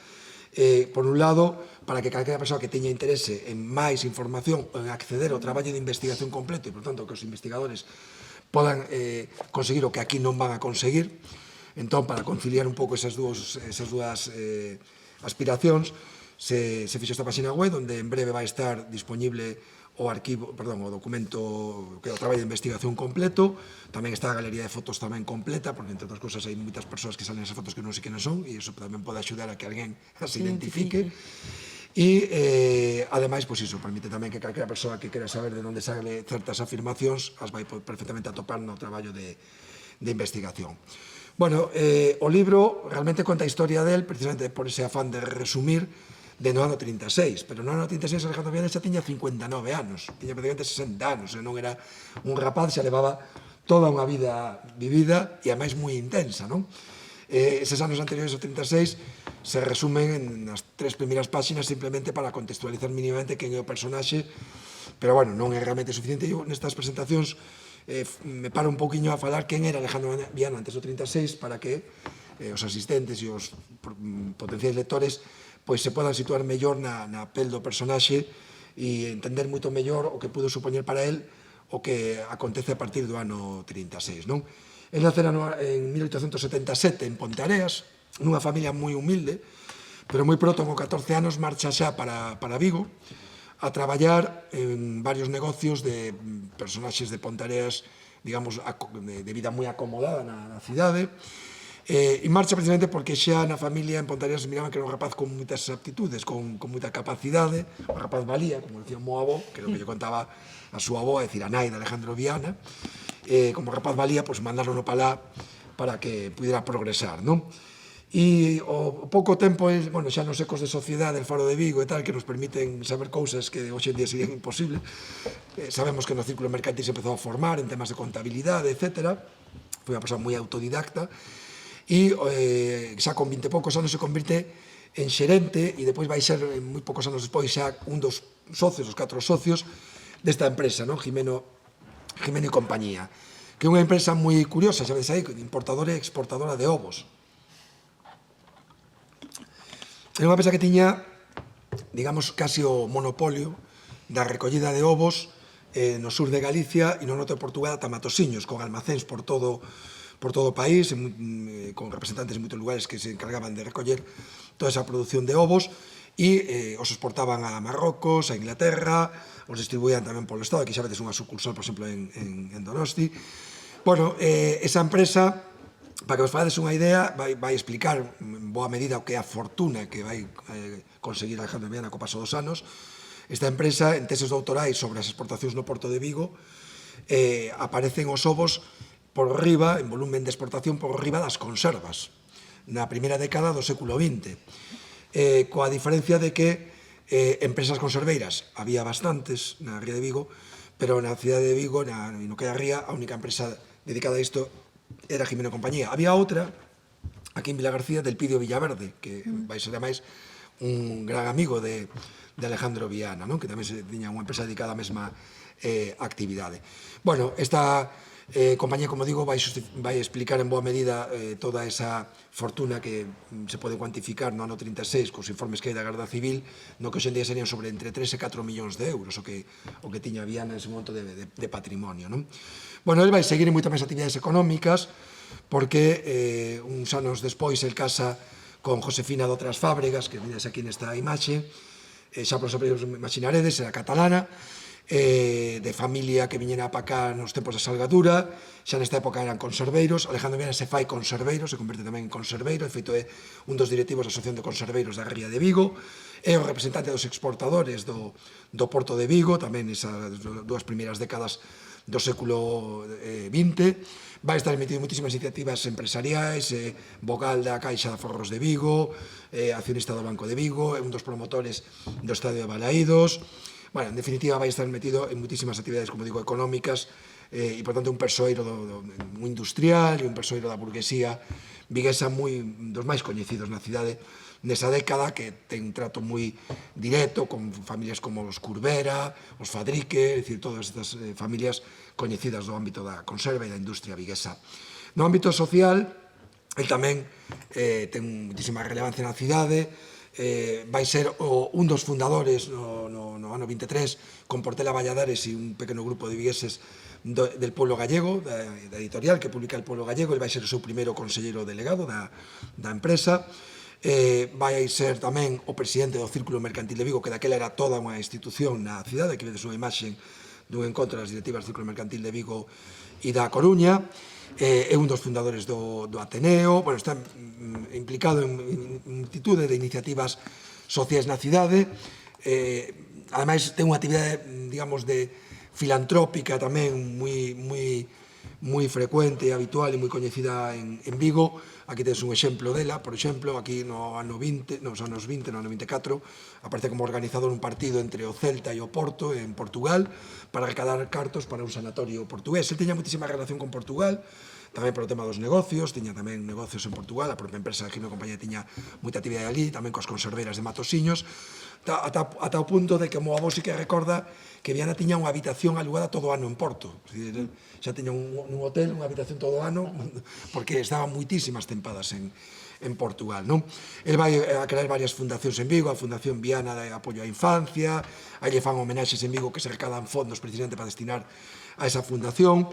Por un lado, para que calquera persoa que teña interese en máis información ou en acceder ao traballo de investigación completo e, por tanto, que os investigadores podan conseguir o que aquí non van a conseguir. Entón, para conciliar un pouco esas dúas aspiracións, se fixo esta página web, onde en breve vai estar disponible o documento que é o traballo de investigación completo. Tamén está a galería de fotos tamén completa, porque entre outras cousas hai moitas persoas que salen esas fotos que non sei quenes son, e iso tamén pode axudar a que alguén as identifique. E, ademais, permite tamén que calquera persoa que quera saber de onde sale certas afirmacións as vai perfectamente atopar no traballo de investigación. O libro realmente conta a historia del, precisamente por ese afán de resumir, de no ano 36, pero no ano 36 Alejandro Viana xa tiña 59 anos, tiña prácticamente 60 anos, non era un rapaz, xa levaba toda unha vida vivida e a máis moi intensa, non? Eses anos anteriores ao 36 se resumen en as 3 primeiras páxinas simplemente para contextualizar mínimamente quen é o personaxe, pero non é realmente suficiente. Eu nestas presentacións me paro un pouquiño a falar quen era Alejandro Viana antes do 36 para que os asistentes e os potenciais lectores se podan situar mellor na pel do personaxe e entender moito mellor o que pudo supoñer para el o que acontece a partir do ano 36, non? El nacera en 1877 en Ponteareas, nunha familia moi humilde, pero moi pronto, con 14 anos, marcha xa para Vigo a traballar en varios negocios de personaxes de Ponteareas, digamos, de vida moi acomodada na cidade, E marcha precisamente porque xa na familia en Ponteareas miraban que era un rapaz con moitas aptitudes, con moita capacidade, un rapaz valía, como decía o meu avó, que era o que lle contaba a súa avó, é dicir, a nai de Alejandro Viana, como rapaz valía, pois mandaron para lá para que pudiera progresar, non? E o pouco tempo, bueno, xa nos ecos de sociedade del Faro de Vigo e tal, que nos permiten saber cousas que hoxe en día serían imposibles. Sabemos que no círculo mercantil se empezou a formar en temas de contabilidade, etc. Foi unha persoa moi autodidacta e xa con 20 e poucos anos se convirte en xerente e depois vai ser, moi poucos anos despois, xa un dos socios, os 4 socios desta empresa, non? Jimeno e compañía, que é unha empresa moi curiosa, xa vedes aí, importadora e exportadora de ovos. É unha empresa que tiña, digamos, casi o monopolio da recollida de ovos no sur de Galicia e no norte de Portugal ata Matosiños, con almacéns por todo o país, con representantes en moitos lugares que se encargaban de recoller toda esa produción de ovos e os exportaban a Marrocos, a Inglaterra, os distribuían tamén polo Estado, aquí xa vedes unha sucursal, por exemplo, en Donosti. Bueno, esa empresa, para que vos fagades unha idea, vai explicar en boa medida o que é a fortuna que vai conseguir Alejandro Viana co paso dos anos. Esta empresa, en teses doutorais sobre as exportacións no Porto de Vigo, aparecen os ovos por riba, en volumen de exportación, por riba das conservas, na primeira década do século XX, coa diferencia de que empresas conserveiras había bastantes na ría de Vigo, pero na cidade de Vigo, no que é a ría, a única empresa dedicada a isto era Jimeno Compañía. Había outra, aquí en Vilagarcía, del Pidio Villaverde, que vai ser ademais un gran amigo de Alejandro Viana, que tamén tiña unha empresa dedicada á mesma actividade. Bueno, esta compañía, como digo, vai explicar en boa medida toda esa fortuna que se pode cuantificar no ano 36 cos informes que hai da Garda Civil, no que hoxe en día serían sobre entre 3 e 4 millóns de euros o que tiña Viana en ese momento de patrimonio. Bueno, el vai seguir en moitas máis actividades económicas porque uns anos despois el casa con Josefina de Outras Fábregas, que vedes aquí nesta imaxe, xa por os apelidos imaginaredes, era catalana, de familia que viñera para cá nos tempos da Salgadura, xa nesta época eran conserveiros. Alejandro Viana se fai conserveiro, se converte tamén en conserveiro, de feito é un dos directivos da Asociación de Conserveiros da Ría de Vigo, é o representante dos exportadores do Porto de Vigo, tamén nesas dúas primeiras décadas do século XX, vai estar emitido en moitísimas iniciativas empresariais, vogal da Caixa de Aforros de Vigo, accionista do Banco de Vigo, é un dos promotores do Estadio de Balaídos. Bueno, en definitiva, vai estar metido en moitísimas actividades, como digo, económicas, e, por tanto, un persoeiro moi industrial e un persoeiro da burguesía viguesa dos máis coñecidos na cidade nesa década, que ten un trato moi directo con familias como os Curbera, os Fadrique, é dicir, todas estas familias coñecidas do ámbito da conserva e da industria viguesa. No ámbito social, el tamén ten moitísima relevancia na cidade, vai ser un dos fundadores no ano 23 con Portela Valladares e un pequeno grupo de vigueses del Pueblo Gallego, da editorial que publica el Pueblo Gallego. El vai ser o seu primeiro conselleiro delegado da empresa. Vai ser tamén o presidente do Círculo Mercantil de Vigo, que daquela era toda unha institución na cidade, que vedes unha imaxe dun encontro das directivas do Círculo Mercantil de Vigo e da Coruña. É un dos fundadores do Ateneo. Bueno, está implicado en multitude de iniciativas sociais na cidade. Ademais, ten unha actividade, digamos, de filantrópica tamén moi frecuente e habitual e moi coñecida en Vigo. Aquí tens un exemplo dela, por exemplo, aquí nos anos 20, no ano 24, aparece como organizador un partido entre o Celta e o Porto en Portugal para recadar cartos para un sanatorio portugués. El tiña moitísima relación con Portugal, tamén polo tema dos negocios, tiña tamén negocios en Portugal, a propia empresa de Jimeno Compañía tiña moita actividade ali, tamén coas conserveiras de Matosiños, ata o punto de que o meu avó sí que recorda que Viana tiña unha habitación alugada todo o ano en Porto. Xa tiña un hotel, unha habitación todo o ano, porque estaban moitísimas tempadas en Portugal. El vai a crear varias fundacións en Vigo, a Fundación Viana de Apoio á Infancia, aí lle fan homenaxes en Vigo que se recadan fondos precisamente para destinar a esa fundación.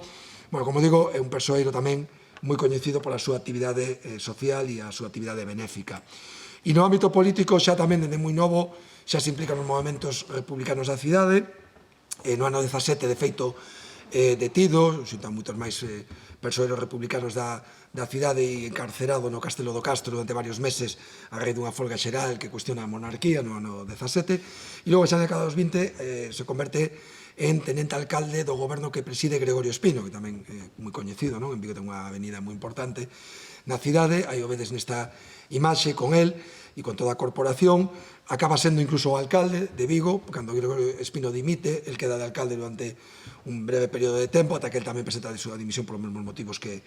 Bueno, como digo, é un persoeiro tamén moi coñecido pola súa actividade social e a súa actividade benéfica. E no ámbito político, xa tamén dende moi novo, xa se implica nos movimentos republicanos da cidade. No ano 17, de feito, detido, xunto a moitos máis persoeiros republicanos da cidade e encarcerado no Castelo do Castro durante varios meses a raíz dunha folga xeral que cuestiona a monarquía no ano 17, e logo xa na década dos 20 se converte en tenente alcalde do goberno que preside Gregorio Espino, que tamén é moi coñecido, non? En Vigo ten unha avenida moi importante na cidade, aí o vedes nesta imaxe con el e con toda a corporación, acaba sendo incluso o alcalde de Vigo, cando Gregorio Espino dimite, el queda de alcalde durante un breve período de tempo, ata que el tamén presenta a súa dimisión por os mesmos motivos que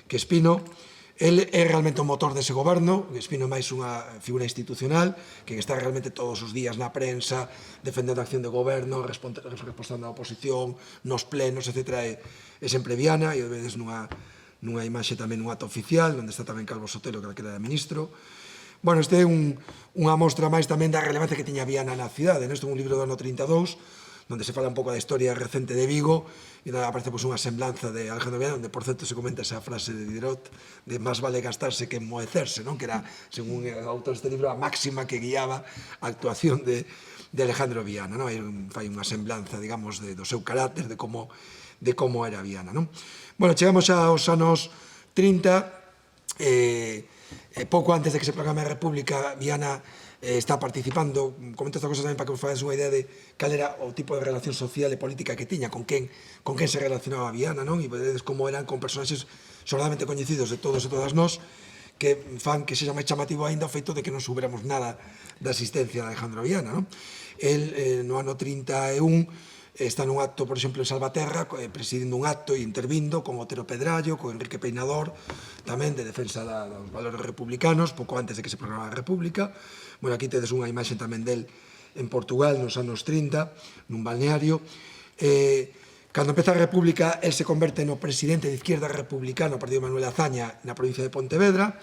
Espino. El é realmente o motor dese goberno, Espino é máis unha figura institucional, que está realmente todos os días na prensa, defendendo a acción de goberno, respondendo á oposición, nos plenos, etc. É sempre Viana, e vedes nunha imaxe tamén un acto oficial, onde está tamén Calvo Sotelo, que era ministro. Bueno, este é unha mostra máis tamén da relevancia que tiña Viana na cidade. Isto é un libro do ano 32, onde se fala un pouco da historia recente de Vigo, e aparece unha semblanza de Alejandro Viana, onde, por certo, se comenta esa frase de Diderot, de máis vale gastarse que enmoecerse, que era, según o autor deste libro, a máxima que guiaba a actuación de Alejandro Viana. Fai unha semblanza, digamos, do seu carácter, de como era Viana. Bueno, chegamos aos anos 30, pouco antes de que se proclame a República, Viana está participando, comento esta cosa tamén para que vos fagáis unha idea de cal era o tipo de relación social e política que tiña, con quen se relacionaba Viana, e vedes como eran con personaxes xordamente coñecidos de todos e todas nós, que fan que sexa máis chamativo aínda o feito de que non souberamos nada da existencia de Alejandro Viana. El, no ano 31, está nun acto, por exemplo, en Salvaterra, presidindo un acto e intervindo con Otero Pedrallo, con Enrique Peinador, tamén de defensa dos valores republicanos, pouco antes de que se proclamara a República. Bueno, aquí tedes unha imaxe tamén del en Portugal, nos anos 30, nun balneario. Cando empeza a República, el se converte no presidente de Izquierda Republicana, o Partido Manuel Azaña, na provincia de Pontevedra.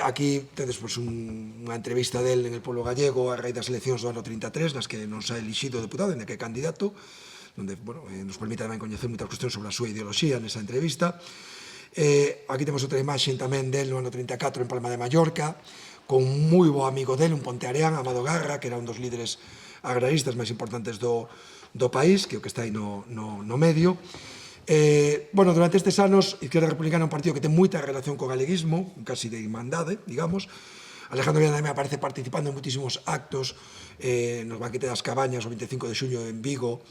Aquí tedes unha entrevista del en El Pueblo Gallego a raíz das eleccións do ano 33, nas que non se ha elixido deputado, en que é candidato, onde nos permite tamén coñecer moitas cuestións sobre a súa ideoloxía nesa entrevista. Aquí temos outra imaxe tamén del no ano 34 en Palma de Mallorca, con un moi bo amigo del, un ponteareán, Amado Garra, que era un dos líderes agraristas máis importantes do país, que é o que está aí no medio. Durante estes anos, Izquierda Republicana é un partido que ten moita relación co galeguismo, casi de irmandade, digamos. Alejandro Viana tamén aparece participando en muitísimos actos nos banquetes das Cabañas o 25 de xuño en Vigo,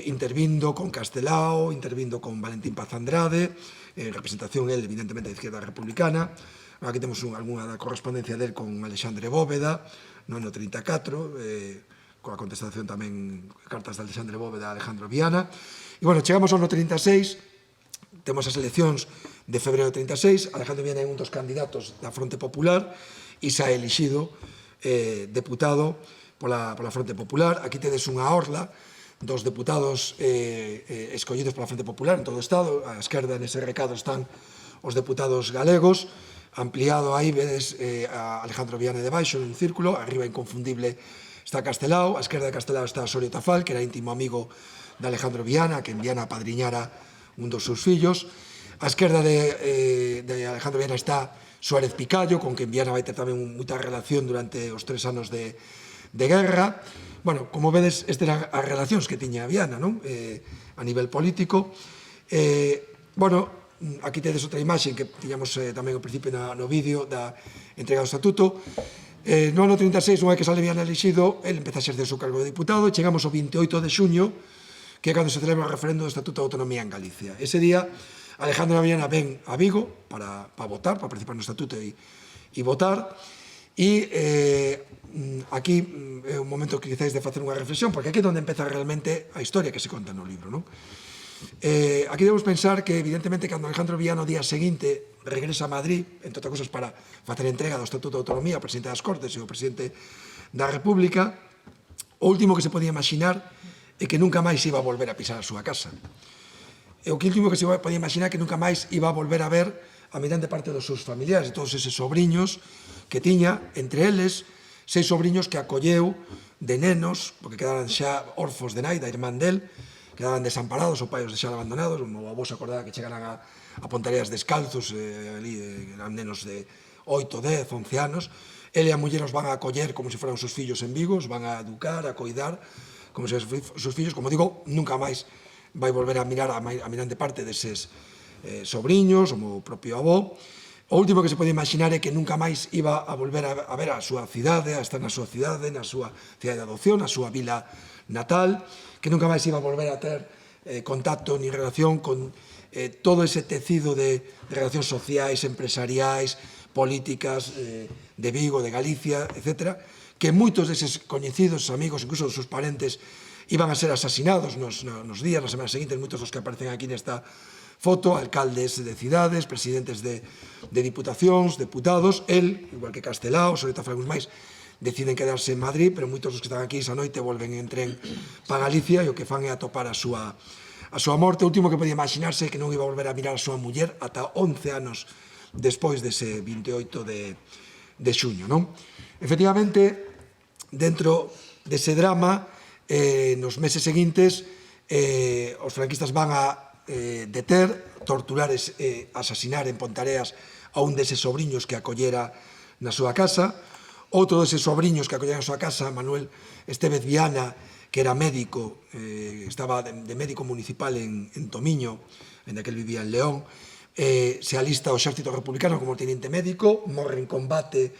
intervindo con Castelao, intervindo con Valentín Paz Andrade, en representación, el, evidentemente, de Izquierda Republicana. Aquí temos algunha da correspondencia del con Alexandre Bóveda, no ano 34, coa contestación tamén, cartas de Alexandre Bóveda a Alejandro Viana. E, chegamos ao ano 36, temos as eleccións de febreiro de 36, Alejandro Viana é un dos candidatos da Fronte Popular e xa é elixido deputado pola Fronte Popular. Aquí tedes unha orla dos deputados escollidos pola Fronte Popular en todo o Estado. A esquerda nese recado están os deputados galegos, ampliado aí vedes a Alejandro Viana debaixo nun círculo, arriba inconfundible está Castelao, a esquerda de Castelao está Osorio Tafal, que era íntimo amigo de Alejandro Viana, que en Viana apadriñara un dos seus fillos. A esquerda de Alejandro Viana está Suárez Picallo, con quen Viana vai ter tamén moita relación durante os 3 anos de guerra. Como vedes, estas eran as relacións que tiña Viana a nivel político. Aquí tedes outra imaxe que tiñamos tamén ao principio no vídeo da entrega do estatuto. No ano 36, unha vez que sale Viana elixido, el empeza a exercer o seu cargo de diputado, e chegamos ao 28 de xuño, que é cando se celebra o referendo do Estatuto de Autonomía en Galicia. Ese día, Alejandro Viana ven a Vigo para votar, para participar no Estatuto e votar, e aquí é un momento que quizáis de facer unha reflexión, porque aquí é onde empeza realmente a historia que se conta no libro. Aquí debemos pensar que, evidentemente, cando Alejandro Viana o día seguinte regresa a Madrid, entre outras cosas para facer entrega do Estatuto de Autonomía ao presidente das Cortes e ao presidente da República, o último que se podía imaginar é que nunca máis iba a volver a pisar a súa casa. E o último que se podía imaginar que nunca máis iba a volver a ver a mirante parte dos seus familiares, de todos eses sobrinhos que tiña, entre eles 6 sobrinhos que acolleu de nenos, porque quedaban xa orfos de nai, da irmán del, quedaban desamparados, o pai os deixara abandonados, o avó se acordaba que chegaran a Ponteareas descalzos, eran nenos de 8, 10, 11 anos. Ele e a muller os van a acoller como se foran os seus fillos en Vigo, os van a educar, a coidar, como se os seus fillos, como digo, nunca máis vai volver a mirar a mirante parte deses sobriños, o o propio avó. O último que se pode imaginar é que nunca máis iba a volver a ver a súa cidade, a estar na súa cidade, na súa cidade de adopción, na súa vila natal, que nunca máis iba a volver a ter contacto ni relación con todo ese tecido de relacións sociais, empresariais, políticas de Vigo, de Galicia, etc., que moitos deses coñecidos, amigos, incluso dos seus parentes, iban a ser asasinados nos días, nas semanas seguintes, moitos dos que aparecen aquí nesta foto, alcaldes de cidades, presidentes de diputacións, deputados, el, igual que Castelao, Soreta Fragos máis, deciden quedarse en Madrid, pero moitos dos que están aquí esa noite volven en tren para Galicia e o que fan é atopar a súa morte. O último que podía imaginarse é que non iba a volver a mirar a súa muller ata 11 anos despois dese 28 de xuño, non? Efectivamente, dentro dese drama, nos meses seguintes, os franquistas van a deter, torturar e asasinar en Pontareas a un deses sobriños que acollera na súa casa. Outro deses sobriños que acollera na súa casa, Manuel Estévez Viana, que era médico, estaba de médico municipal en Tomiño, en que él vivía en León, se alista ao exército republicano como teniente médico, morre en combate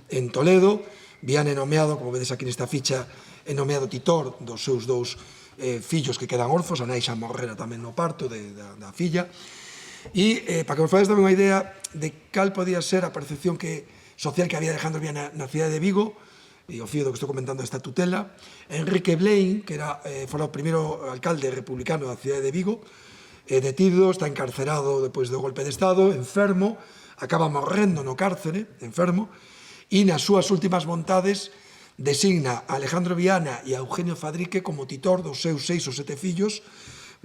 en Toledo. Viana é nomeado, como vedes aquí nesta ficha, é nomeado titor dos seus dous fillos que quedan orfos, a nai xa morrera tamén no parto da filla. E, para que vos fades tamén unha idea de cal podía ser a percepción social que había Alejandro Viana na cidade de Vigo, e o fío do que estou comentando esta tutela, Enrique Blaine, que fora o primeiro alcalde republicano da cidade de Vigo, detido, está encarcerado depois do golpe de Estado, enfermo, acaba morrendo no cárcere, enfermo, e nas súas últimas vontades designa a Alejandro Viana e a Eugenio Fadrique como titor dos seus 6 ou 7 fillos.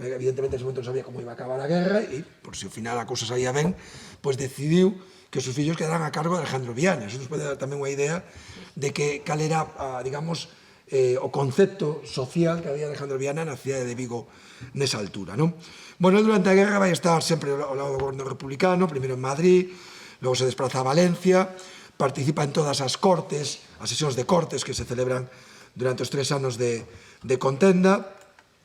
Evidentemente, en ese momento non sabía como iba a acabar a guerra e, por se ao final a cousa saía ben, pois decidiu que os seus fillos quedaran a cargo de Alejandro Viana. Eso nos pode dar tamén unha idea de que cal era, digamos, o concepto social que había Alejandro Viana na cidade de Vigo nesa altura, non? Bueno, durante a guerra vai estar sempre ao lado do goberno republicano, primeiro en Madrid, logo se desplaza a Valencia, participa en todas as cortes, as sesións de cortes que se celebran durante os 3 anos de contenda,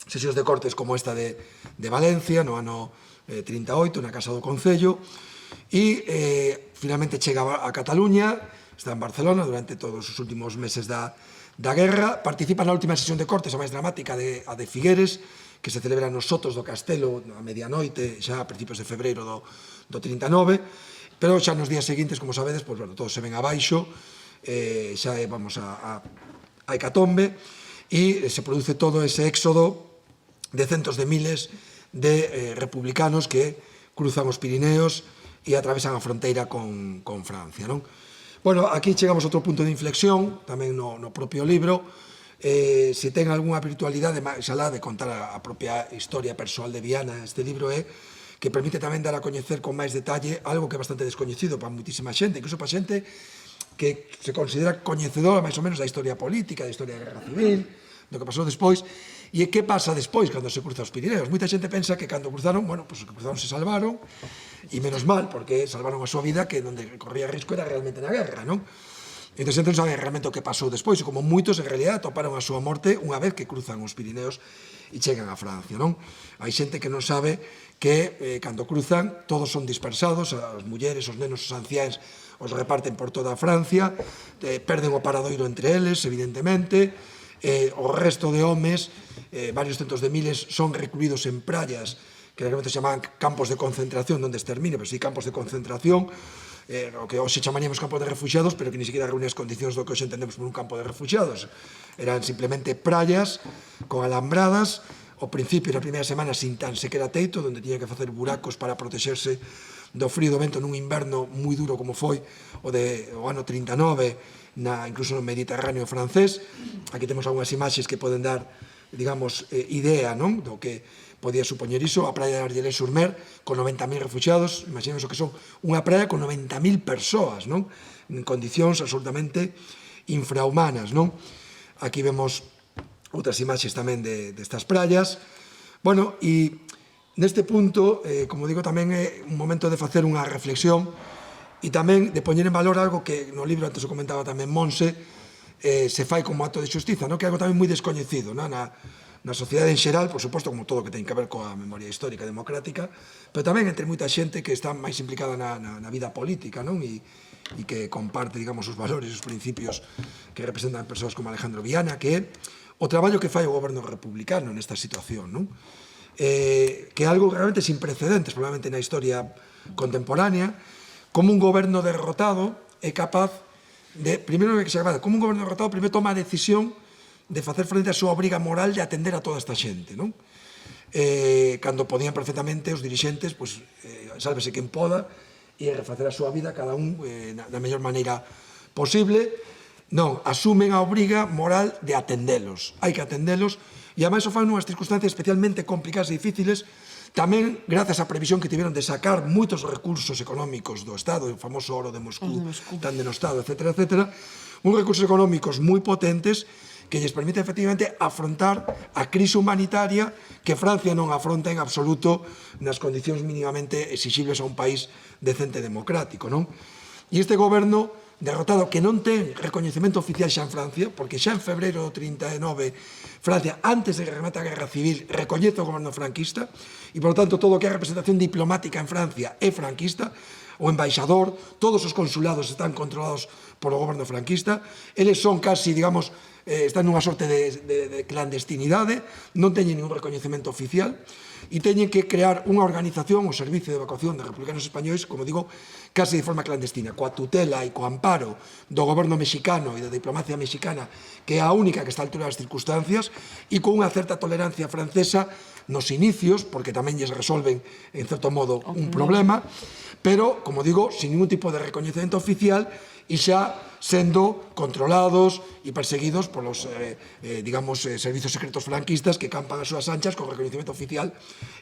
sesións de cortes como esta de Valencia, no ano 38, na Casa do Concello, e finalmente chega a Cataluña, está en Barcelona durante todos os últimos meses da guerra, participa na última sesión de cortes, a máis dramática, a de Figueres, que se celebra nos Sotos do Castelo a medianoite, xa a principios de febreiro do 39, pero xa nos días seguintes, como sabedes, pois, bueno, todo se ven abaixo, xa vamos a hecatombe, e se produce todo ese éxodo de centos de miles de republicanos que cruzan os Pirineos e atravesan a fronteira con Francia, non? Bueno, aquí chegamos a outro punto de inflexión, tamén no propio libro. Se ten algunha virtualidade, xa lá de contar a propia historia persoal de Viana, este libro é que permite tamén dar a coñecer con máis detalle algo que é bastante descoñecido para moitísima xente, incluso para xente que se considera coñecedora máis ou menos da historia política, da historia da guerra civil, do que pasou despois, e que pasa despois cando se cruza os Pirineos. Moita xente pensa que cando cruzaron, bueno, pues os que cruzaron se salvaron, e menos mal, porque salvaron a súa vida, que onde corría risco era realmente na guerra, non? Entón, non sabe realmente o que pasou despois, e como moitos, en realidad, toparon a súa morte unha vez que cruzan os Pirineos e chegan a Francia, non? Hai xente que non sabe que, cando cruzan, todos son dispersados, as mulleres, os nenos, os anciáns, os reparten por toda Francia, perden o paradoiro entre eles, evidentemente, o resto de homes, varios centos de miles, son recluídos en praias, que realmente se chamaban campos de concentración, non de exterminio, pero sí campos de concentración, o que hoxe chamaríamos campos de refugiados, pero que ni siquiera reúne as condicións do que hoxe entendemos por un campo de refugiados. Eran simplemente praias con alambradas, ao principio, na primeira semana, sin tan sequera teito, onde tiña que facer buracos para protexerse do frío do vento nun inverno moi duro como foi o ano 39, incluso no Mediterráneo francés. Aquí temos algunhas imaxes que poden dar, digamos, idea, non, do que podía supoñer iso. A praia de Argelès-sur-Mer, con 90.000 refugiados, imaginemos o que son unha praia con 90.000 persoas, non, en condicións absolutamente infrahumanas, non. Aquí vemos outras imaxes tamén destas praias. Bueno, e neste punto, como digo, tamén é un momento de facer unha reflexión e tamén de poñer en valor algo que no libro, antes o comentaba tamén Monse, se fai como acto de xustiza, que é algo tamén moi descoñecido. na sociedade en xeral, por suposto, como todo o que ten que ver coa memoria histórica e democrática, pero tamén entre moita xente que está máis implicada na vida política, non? E que comparte, digamos, os valores e os principios que representan persoas como Alejandro Viana, que é o traballo que fai o goberno republicano nesta situación, non? Que é algo realmente sin precedentes, probablemente na historia contemporánea, como un goberno derrotado é capaz de, primeiro que se agrada, como un goberno derrotado primeiro toma a decisión de facer frente á súa obriga moral de atender a toda esta xente, non? Cando podían perfectamente os dirixentes, pois, sálvese quen poda, e refacer a súa vida cada un da mellor maneira posible. Non, asumen a obriga moral de atendelos. Hai que atendelos, e ademais o fan nunhas circunstancias especialmente complicadas e difíciles, tamén grazas á previsión que tiveron de sacar moitos recursos económicos do Estado, o famoso oro de Moscú, tan denostado, etc., etc., uns recursos económicos moi potentes que lles permite efectivamente afrontar a crise humanitaria que Francia non afronta en absoluto nas condicións mínimamente exigibles a un país decente e democrático, non? E este goberno derrotado que non ten recoñecemento oficial xa en Francia, porque xa en febreiro do 39 Francia, antes de que remate a guerra civil, recoñece o goberno franquista e, por lo tanto, todo o que é representación diplomática en Francia é franquista, o embaixador, todos os consulados están controlados polo goberno franquista, eles son casi, digamos, están nunha sorte de clandestinidade, non teñen ningún recoñecemento oficial, e teñen que crear unha organización, o Servicio de Evacuación de Republicanos Españois, como digo, casi de forma clandestina, coa tutela e co amparo do goberno mexicano e da diplomacia mexicana, que é a única que está a altura das circunstancias, e con unha certa tolerancia francesa nos inicios, porque tamén lles resolven, en certo modo, un problema, pero, como digo, sin ningún tipo de recoñecemento oficial e xa sendo controlados e perseguidos polos, digamos, servizos secretos franquistas que campan as súas anchas con recoñecemento oficial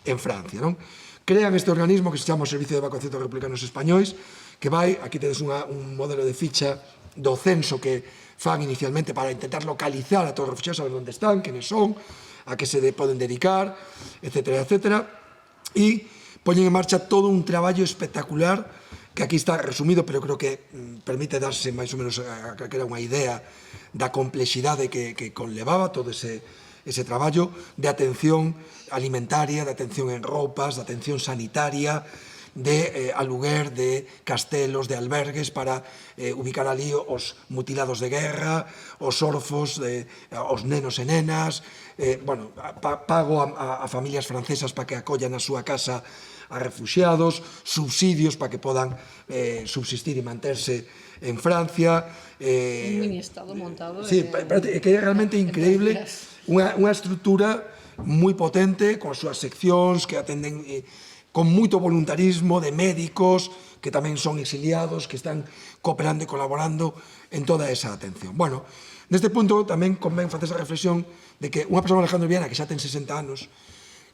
en Francia, non? Crean este organismo que se chama o Servicio de Evacuación dos Republicanos Españois, que vai, aquí tedes un modelo de ficha do censo que fan inicialmente para intentar localizar a todos os refugiados, saber onde están, quenes son, a que se poden dedicar, etc., etc., e poñen en marcha todo un traballo espectacular que aquí está resumido, pero creo que permite darse máis ou menos que era unha idea da complexidade que conlevaba todo ese traballo de atención alimentaria, de atención en roupas, de atención sanitaria, de aluguer de castelos, de albergues para ubicar ali os mutilados de guerra, os orfos, os nenos e nenas, pago a familias francesas para que acollan a súa casa a refuxiados, subsidios para que podan subsistir e manterse en Francia. Un mini estado montado. Sí, que é realmente increíble, unha estrutura moi potente, con as súas seccións que atenden con moito voluntarismo de médicos que tamén son exiliados, que están cooperando e colaborando en toda esa atención. Bueno, neste punto tamén convén facer esa reflexión de que unha persoa como Alejandro Viana, que xa ten 60 anos,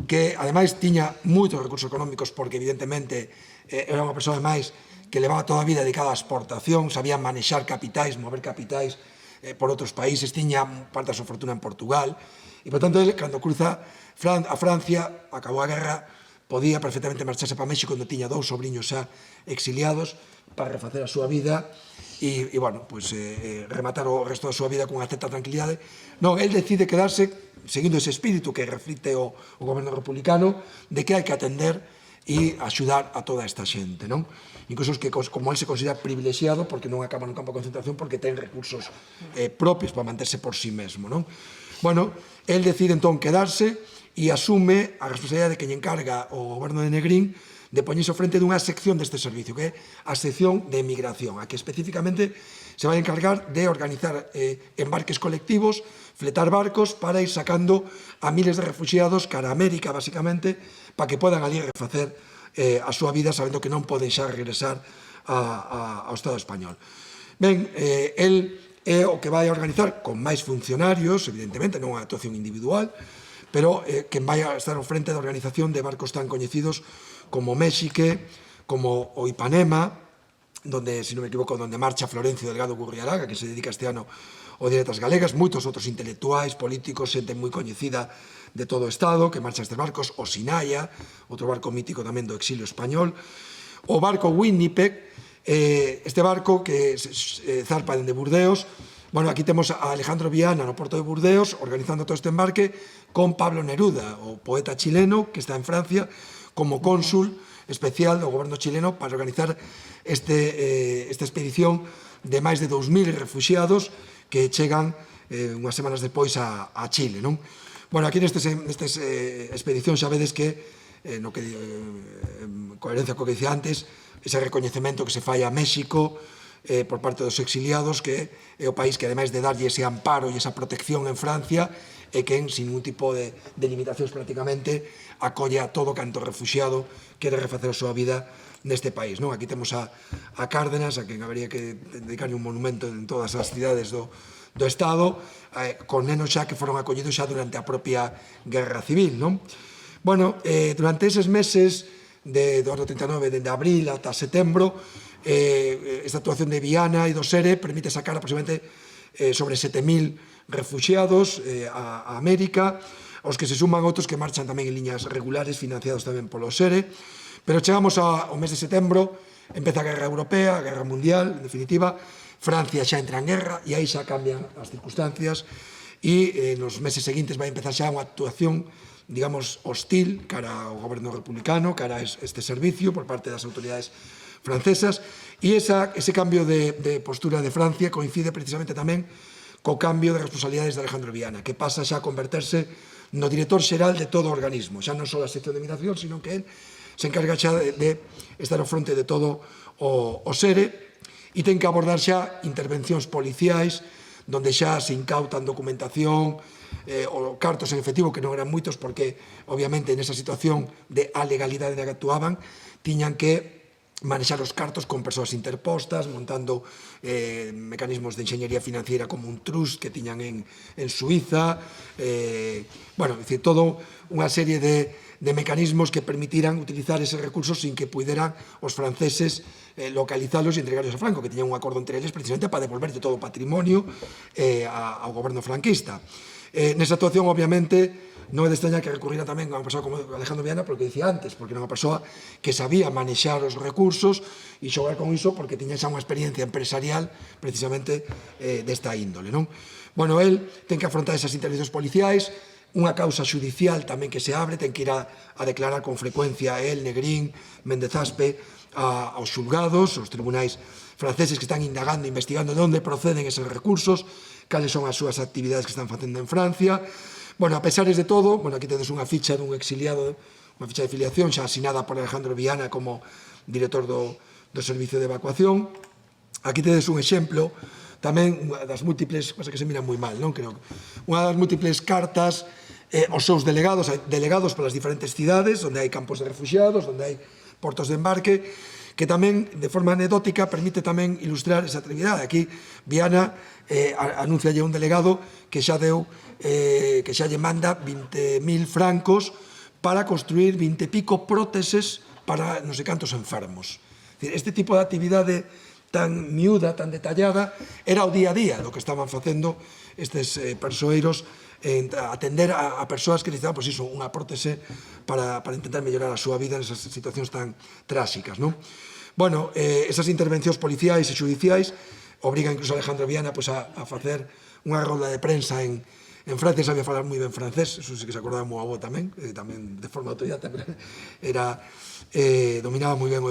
que ademais tiña moitos recursos económicos porque evidentemente era unha persoa máis que levaba toda a vida dedicada á exportación, sabía manexar capitais, mover capitais por outros países, tiña parte da súa fortuna en Portugal e, por tanto, ele, cando cruza a Francia, acabou a guerra, podía perfectamente marcharse para México, onde tiña 2 sobriños xa exiliados para refacer a súa vida e bueno, pues, rematar o resto da súa vida con unha certa tranquilidade. Non, el decide quedarse seguindo ese espírito que reflite o goberno republicano de que hai que atender e axudar a toda esta xente, non? Incluso que como el se considera privilexiado porque non acaba no campo de concentración porque ten recursos propios para manterse por sí mesmo, non? Bueno, el decide entón quedarse e asume a responsabilidade que lle encarga o goberno de Negrín de poñerse ao frente dunha sección deste servicio, que é a sección de emigración, a que especificamente se vai encargar de organizar embarques colectivos, fletar barcos para ir sacando a miles de refugiados cara a América, basicamente, para que podan ali refacer a súa vida sabendo que non poden xa regresar ao Estado español. Ben, el é o que vai a organizar con máis funcionarios, evidentemente, non unha actuación individual, pero que vai a estar ao frente da organización de barcos tan coñecidos como Méxique, como o Ipanema, donde, se non me equivoco, donde marcha Florencio Delgado Gurriaraga, que se dedica este ano ao Día das Galegas, moitos outros intelectuais, políticos, xente moi coñecida de todo o Estado, que marcha estes barcos, o Sinaya, outro barco mítico tamén do exilio español, o barco Winnipeg, este barco que zarpa dende Burdeos, Bueno, aquí temos a Alejandro Viana no porto de Burdeos organizando todo este embarque con Pablo Neruda, o poeta chileno que está en Francia como cónsul especial do goberno chileno para organizar esta expedición de máis de 2.000 refugiados que chegan unhas semanas depois a Chile, non? Bueno, aquí nestas expedicións xa vedes que, coherencia co que dicía antes, ese recoñecemento que se fai a México por parte dos exiliados, que é o país que, ademais de darlle ese amparo e esa protección en Francia, é quen, sin ningún tipo de limitacións prácticamente, acolle a todo canto refugiado quere refacer a súa vida neste país. Aquí temos a Cárdenas, a quen habería que dedicarle un monumento en todas as cidades do Estado, con nenos xa que foron acollidos xa durante a propia Guerra Civil. Bueno, durante eses meses do ano 39, dende abril ata setembro, esta actuación de Viana e do SERE permite sacar aproximadamente sobre 7.000 refugiados a América, aos que se suman outros que marchan tamén en liñas regulares financiados tamén polo SERE, pero chegamos ao mes de setembro, empeza a Guerra Europea, a Guerra Mundial, en definitiva, Francia xa entra en guerra e aí xa cambian as circunstancias e nos meses seguintes vai empezar xa unha actuación, digamos, hostil cara ao goberno republicano, cara a este servicio por parte das autoridades francesas, e ese cambio de postura de Francia coincide precisamente tamén co cambio de responsabilidades de Alejandro Viana, que pasa xa a converterse no director xeral de todo o organismo, xa non só a sección de migración, sino que él se encarga xa de estar ao fronte de todo o SERE e ten que abordar xa intervencións policiais, donde xa se incautan documentación ou cartos en efectivo, que non eran moitos, porque, obviamente, nesa situación de alegalidade na que actuaban, tiñan que manexar os cartos con persoas interpostas, montando mecanismos de enxeñería financiera como un trust que tiñan en Suiza, bueno, é dicir, todo unha serie de mecanismos que permitiran utilizar eses recursos sin que puderan os franceses localizalos e entregarlos a Franco, que tiñan un acordo entre eles precisamente para devolverlle todo o patrimonio ao goberno franquista. Nesa actuación, obviamente, non é de extrañar que recurrira tamén a unha persoa como Alejandro Viana, porque dicía antes, porque era unha persoa que sabía manexar os recursos e xogar con iso porque tiña xa unha experiencia empresarial precisamente desta índole. Bueno, el ten que afrontar esas intervencións policiais, unha causa xudicial tamén que se abre, ten que ir a declarar con frecuencia el, Negrín, Méndez Aspe, aos xulgados, aos tribunais franceses que están indagando, investigando de onde proceden eses recursos, cales son as súas actividades que están facendo en Francia. Bueno, a pesares de todo, bueno, aquí tedes unha ficha dun exiliado, unha ficha de filiación xa asinada por Alejandro Viana como director do servicio de evacuación. Aquí tedes un exemplo tamén das múltiples, cosa que se mira moi mal, non creo, unha das múltiples cartas aos seus delegados polas diferentes cidades, onde hai campos de refugiados, onde hai portos de embarque, que tamén, de forma anecdótica, permite tamén ilustrar esa actividade. Aquí, Viana anuncia un delegado que xa deu, que xa lle manda 20.000 francos para construir 20 e pico próteses para non sei cantos enfermos. Este tipo de actividade tan miúda, tan detallada, era o día a día do que estaban facendo estes persoeiros, atender a persoas que necesitaban unha prótese para intentar mellorar a súa vida nesas situacións tan tráxicas. Bueno, esas intervencións policiais e xudiciais obrigan incluso a Alejandro Viana a facer unha rolda de prensa en Francia, sabía falar moi ben francés, eso sí que se acordaba moi avó tamén de forma autodidacta, dominaba moi ben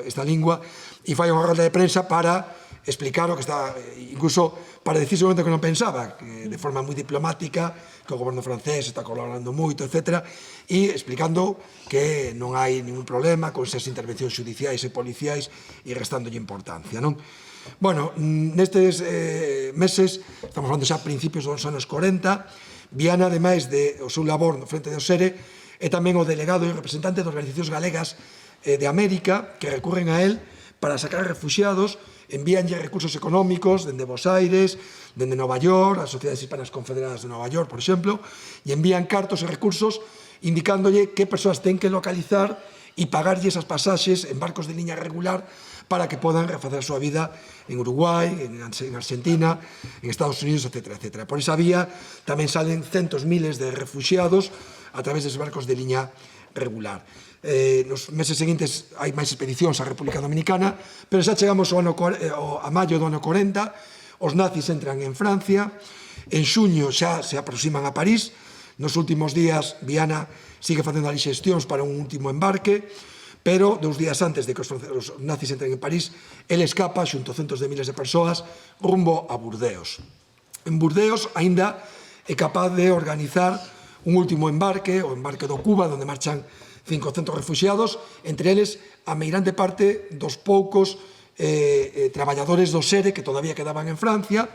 esta lingua, e fai unha rolda de prensa para explicar o que está, incluso para decir seguramente que non pensaba, que de forma moi diplomática, que o goberno francés está colaborando moito, etc., e explicando que non hai ningún problema con esas intervencións judiciais e policiais e restándolle importancia. Bueno, nestes meses, estamos falando xa a principios dos anos 40, Viana, ademais do seu labor no frente do SERE, é tamén o delegado e representante de organizacións galegas de América que recurren a él para sacar refugiados, envíanlle recursos económicos dende Buenos Aires, dende Nova York, as Sociedades Hispanas Confederadas de Nova York, por exemplo, e envían cartos e recursos indicándolle que persoas ten que localizar e pagarlle esas pasaxes en barcos de liña regular para que podan refacer a súa vida en Uruguai, en Argentina, en Estados Unidos, etc. Por esa vía tamén salen centos miles de refugiados a través deses barcos de liña regular. Nos meses seguintes hai máis expedicións á República Dominicana, pero xa chegamos a maio do ano 40, os nazis entran en Francia, en xuño xa se aproximan a París, nos últimos días Viana sigue facendo ali xestións para un último embarque, pero 2 días antes de que os nazis entren en París, ele escapa xunto a centos de miles de persoas rumbo a Burdeos. En Burdeos aínda é capaz de organizar un último embarque, o embarque do Cuba, onde marchan 500 refugiados, entre eles a meirande parte dos poucos traballadores do SERE que todavía quedaban en Francia.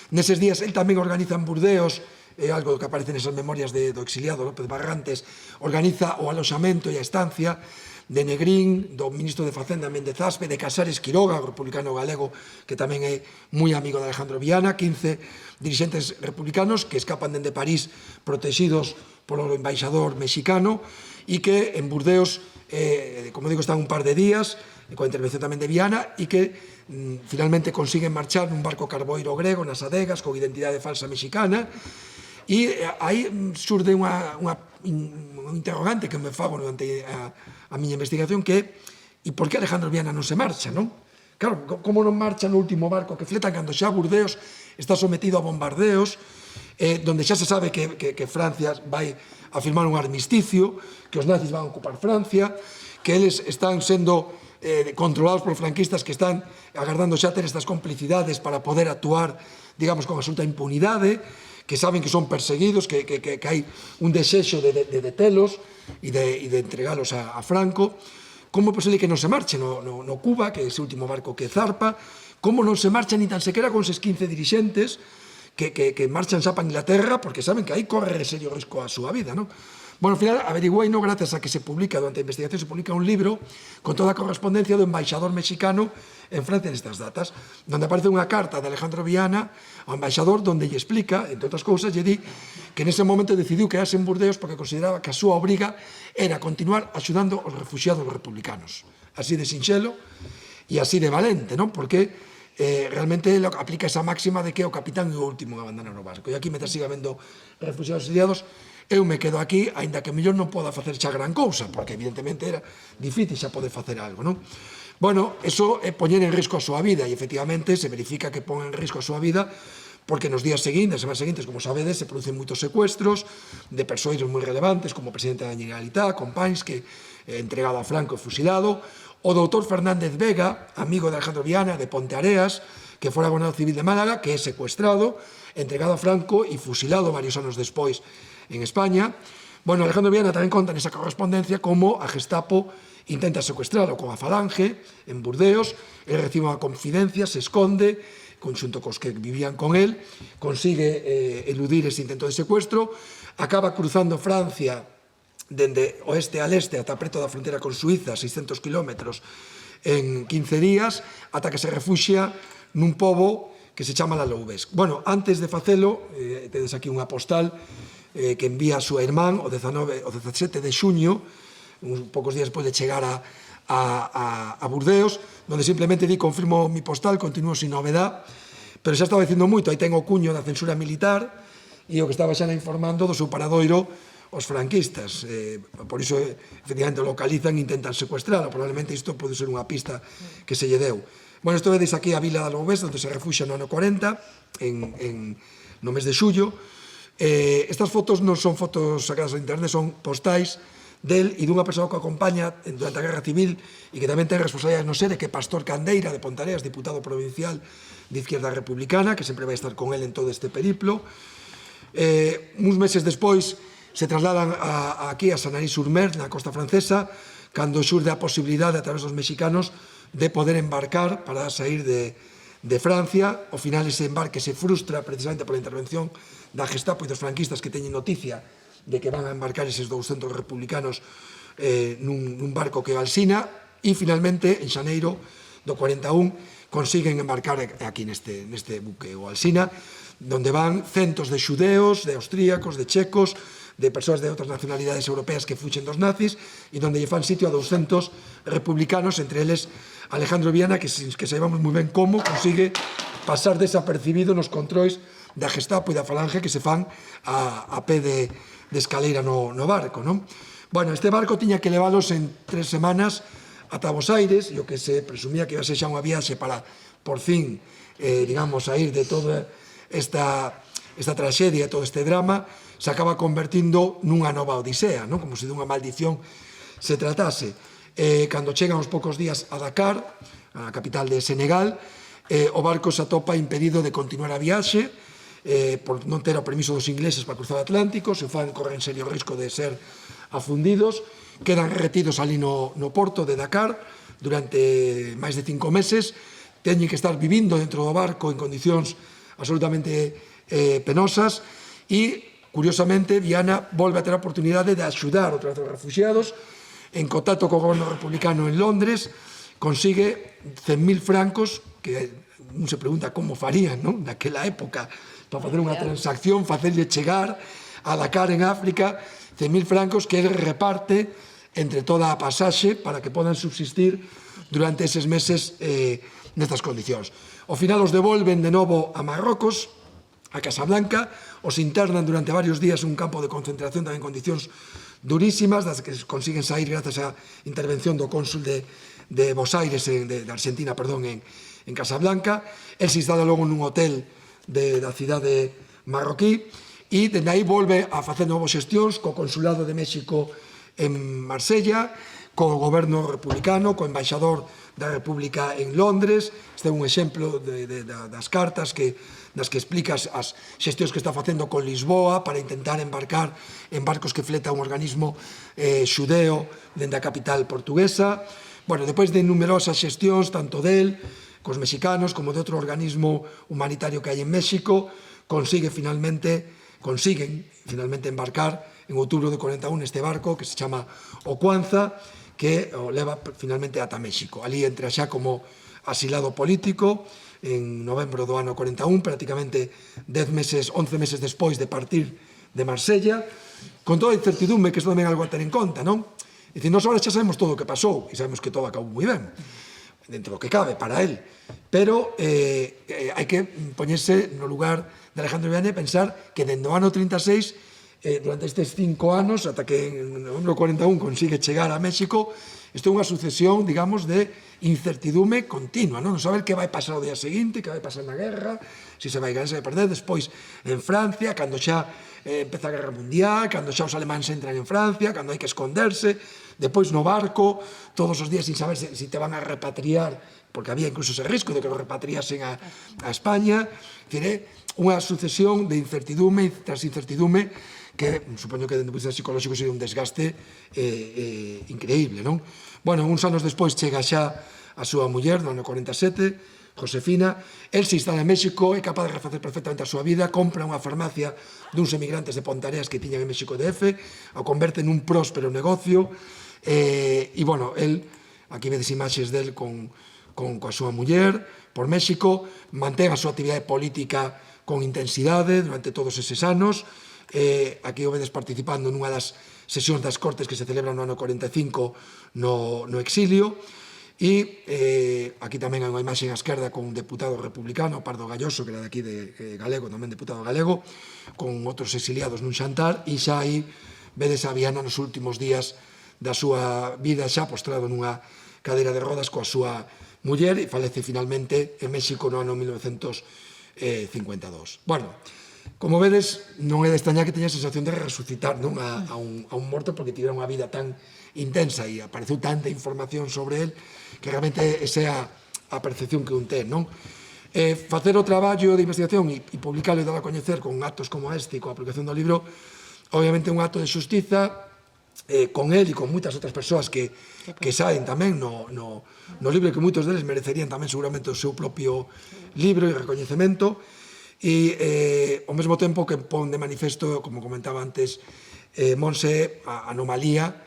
Neses días, el tamén organiza en Burdeos, algo que aparece nesas memorias do exiliado López Barrantes, organiza o aloxamento e a estancia de Negrín, do ministro de Facenda Méndez Aspe, de Casares Quiroga, republicano galego, que tamén é moi amigo de Alejandro Viana, 15 dirixentes republicanos que escapan dende París protegidos polo embaixador mexicano e que en Burdeos, como digo, están un par de días, coa intervención tamén de Viana, e que finalmente consiguen marchar nun barco carboeiro grego nas adegas con identidade falsa mexicana. E aí surde unha interrogante que me fago durante a miña investigación, que é e por que Alejandro Viana non se marcha, non? Claro, como non marcha no último barco que fleta cando xa Burdeos está sometido a bombardeos, donde xa se sabe que Francia vai a firmar un armisticio, que os nazis van a ocupar Francia, que eles están sendo controlados por franquistas que están agardando xa ter estas complicidades para poder actuar, digamos, con absoluta impunidade, que saben que son perseguidos, que hai un desexo de detelos e de entregalos a Franco. Como é posible que non se marche no Cuba, que é ese último barco que zarpa? Como non se marcha ni tan sequera con eses 15 dirixentes que marchan xa para Inglaterra, porque saben que aí corre serio risco a súa vida, non? Bueno, ao final, averiguei, no, gracias a que se publica, durante a investigación, se publica un libro con toda a correspondencia do embaixador mexicano en Francia nestas datas, donde aparece unha carta de Alejandro Viana ao embaixador, donde lle explica, entre outras cousas, lle di que nese momento decidiu quedarse en Burdeos porque consideraba que a súa obriga era continuar axudando os refugiados republicanos. Así de sinxelo e así de valente, non? Porque realmente aplica esa máxima de que o capitán é o último en abandonar o barco. E aquí, mentre siga vendo refugiados exiliados, eu me quedo aquí, aínda que mellor non poda facer xa gran cousa, porque evidentemente era difícil xa poder facer algo, non? Bueno, eso é poñer en risco a súa vida, e efectivamente se verifica que pon en risco a súa vida, porque nos días seguintes, semanas seguintes, como sabedes, se producen moitos secuestros de persoeiros moi relevantes, como o presidente da Generalitat, Companys, que é entregado a Franco e fusilado, o doutor Fernández Vega, amigo de Alejandro Viana, de Ponteareas, que fora gobernador civil de Málaga, que é secuestrado, entregado a Franco e fusilado varios anos despois en España. Bueno, Alejandro Viana tamén conta nesa correspondencia como a Gestapo intenta secuestralo con a Falange en Burdeos, ele recibe unha confidencia, se esconde, conxunto cos que vivían con él, consigue eludir ese intento de secuestro, acaba cruzando Francia dende oeste al este ata preto da fronteira con Suiza, 600 kilómetros, en 15 días, ata que se refuxia nun pobo que se chama La Loubes. Bueno, antes de facelo, tedes aquí unha postal que envía a súa irmán o 17 de xuño, uns poucos días despois de chegar a Burdeos, donde simplemente di: confirmo mi postal, continuo sin novedad, pero xa estaba dicindo moito, aí ten o cuño da censura militar e o que estaba xa informando do seu paradoiro os franquistas. Por iso, efectivamente, localizan e intentan secuestralo. Probablemente isto pode ser unha pista que se lle deu. Bueno, isto vedes aquí a Vila da Loubes, onde se refuxa no ano 40, no mes de xullo. Estas fotos non son fotos sacadas de internet, son postais del e dunha persoa que acompaña durante a Guerra Civil e que tamén ten responsabilidades no SERE, que é Pastor Candeira, de Pontareas, diputado provincial de Izquierda Republicana, que sempre vai estar con él en todo este periplo. Uns meses despois se trasladan aquí a Sanary-sur-Mer, na costa francesa, cando xurde a posibilidade a través dos mexicanos de poder embarcar para sair de Francia. Ao final ese embarque se frustra precisamente pola intervención da Gestapo e dos franquistas, que teñen noticia de que van a embarcar eses 200 republicanos nun barco que Alsina, e finalmente en xaneiro do 41 consiguen embarcar aquí neste buque o Alsina, donde van centos de xudeos, de austríacos, de checos, de persoas de outras nacionalidades europeas que fuxen dos nazis, e donde lle fan sitio a 200 republicanos, entre eles Alejandro Viana, que saibamos moi ben como consigue pasar desapercibido nos controis da Gestapo e da Falange que se fan a pé de escaleira no barco, non? Bueno, este barco tiña que leválos en 3 semanas ata Bos Aires, e o que se presumía que iba a ser xa unha viaxe para, por fin, digamos, sair de toda esta traxedia, todo este drama, se acaba convertindo nunha nova odisea, non? Como se dunha maldición se tratase. Cando chegan os poucos días a Dakar, a capital de Senegal, o barco se atopa impedido de continuar a viaxe, por non ter o permiso dos ingleses para cruzar o Atlántico, se fan correr en serio risco de ser afundidos, quedan retidos ali no porto de Dakar durante máis de 5 meses, teñen que estar vivindo dentro do barco en condicións absolutamente penosas e, curiosamente, Viana volve a ter a oportunidade de axudar outra vez os refugiados en contacto co goberno republicano en Londres, consigue 100.000 francos, que non se pregunta como farían, non? Naquela época, para facer unha transacción, facerlle chegar a Dakar en África 100.000 francos que ele reparte entre toda a pasaxe para que podan subsistir durante eses meses nestas condicións. Ao final os devolven de novo a Marrocos, a Casablanca, os internan durante varios días en un campo de concentración tamén en condicións durísimas, das que consiguen sair grazas á intervención do cónsul de Buenos Aires, de Argentina, perdón, en Casablanca. El se instala logo nun hotel da cidade marroquí e dende aí volve a facer novas xestións co Consulado de México en Marsella, co goberno republicano, co embaixador da República en Londres. Este é un exemplo das cartas das que explica as xestións que está facendo con Lisboa para intentar embarcar en barcos que fleta un organismo xudeo dende a capital portuguesa. Bueno, depois de numerosas xestións, tanto del, cos mexicanos, como de outro organismo humanitario que hai en México, consiguen finalmente embarcar en outubro de 41 este barco que se chama Ocuanza, que o leva finalmente ata México. Ali entra xa como asilado político en novembro do ano 41, prácticamente 11 meses despois de partir de Marsella, con toda a incertidumbre, que isto tamén é algo a ter en conta, non? É dicir, nós agora xa sabemos todo o que pasou, e sabemos que todo acabou moi ben, dentro do que cabe para él, pero hai que poñerse no lugar de Alejandro Viana e pensar que dende o ano 36, durante estes 5 anos, ata que en novembro 41 consigue chegar a México, isto é unha sucesión, digamos, de incertidume continua, non saber que vai pasar o día seguinte, que vai pasar na guerra, se vai ganar, se vai perder, despois en Francia, cando xa empeza a Guerra Mundial, cando xa os alemáns entran en Francia, cando hai que esconderse, depois no barco, todos os días sin saber se te van a repatriar, porque había incluso ese risco de que lo repatriasen a España. É unha sucesión de incertidume tras incertidume que supoño que dende o punto de vista psicolóxico sería un desgaste increíble, non? Bueno, uns anos despois chega xa a súa muller, no ano 47, Josefina. El se instala en México, é capaz de refacer perfectamente a súa vida, compra unha farmacia duns emigrantes de Pontareas que tiñan en México DF, o converte nun próspero negocio, e, bueno, el, aquí vedes imaxes del coa súa muller por México, mantén a súa actividade política con intensidade durante todos eses anos. Aquí o vedes participando nunha das sesións das Cortes que se celebran no ano 45 no exilio. E aquí tamén hai unha imaxe á esquerda con un deputado republicano, Pardo Galloso, que era de aquí de galego, tamén deputado galego, con outros exiliados nun xantar, e xa aí vedes a Viana nos últimos días da súa vida, xa postrado nunha cadeira de rodas coa súa muller, e falece finalmente en México no ano 1952. Bueno, como vedes, non é de extrañar que teña a sensación de resucitar, non, a un morto, porque tivera unha vida tan intensa e apareceu tanta información sobre él que realmente esa é a percepción que un ten, non? Facer o traballo de investigación e publicarlo e dar a coñecer con actos como este e coa publicación do libro, obviamente é un acto de xustiza con él e con moitas outras persoas que saen tamén no libro, que moitos deles merecerían tamén seguramente o seu propio libro e recoñecemento. E ao mesmo tempo que pon de manifesto, como comentaba antes Monse, a anomalía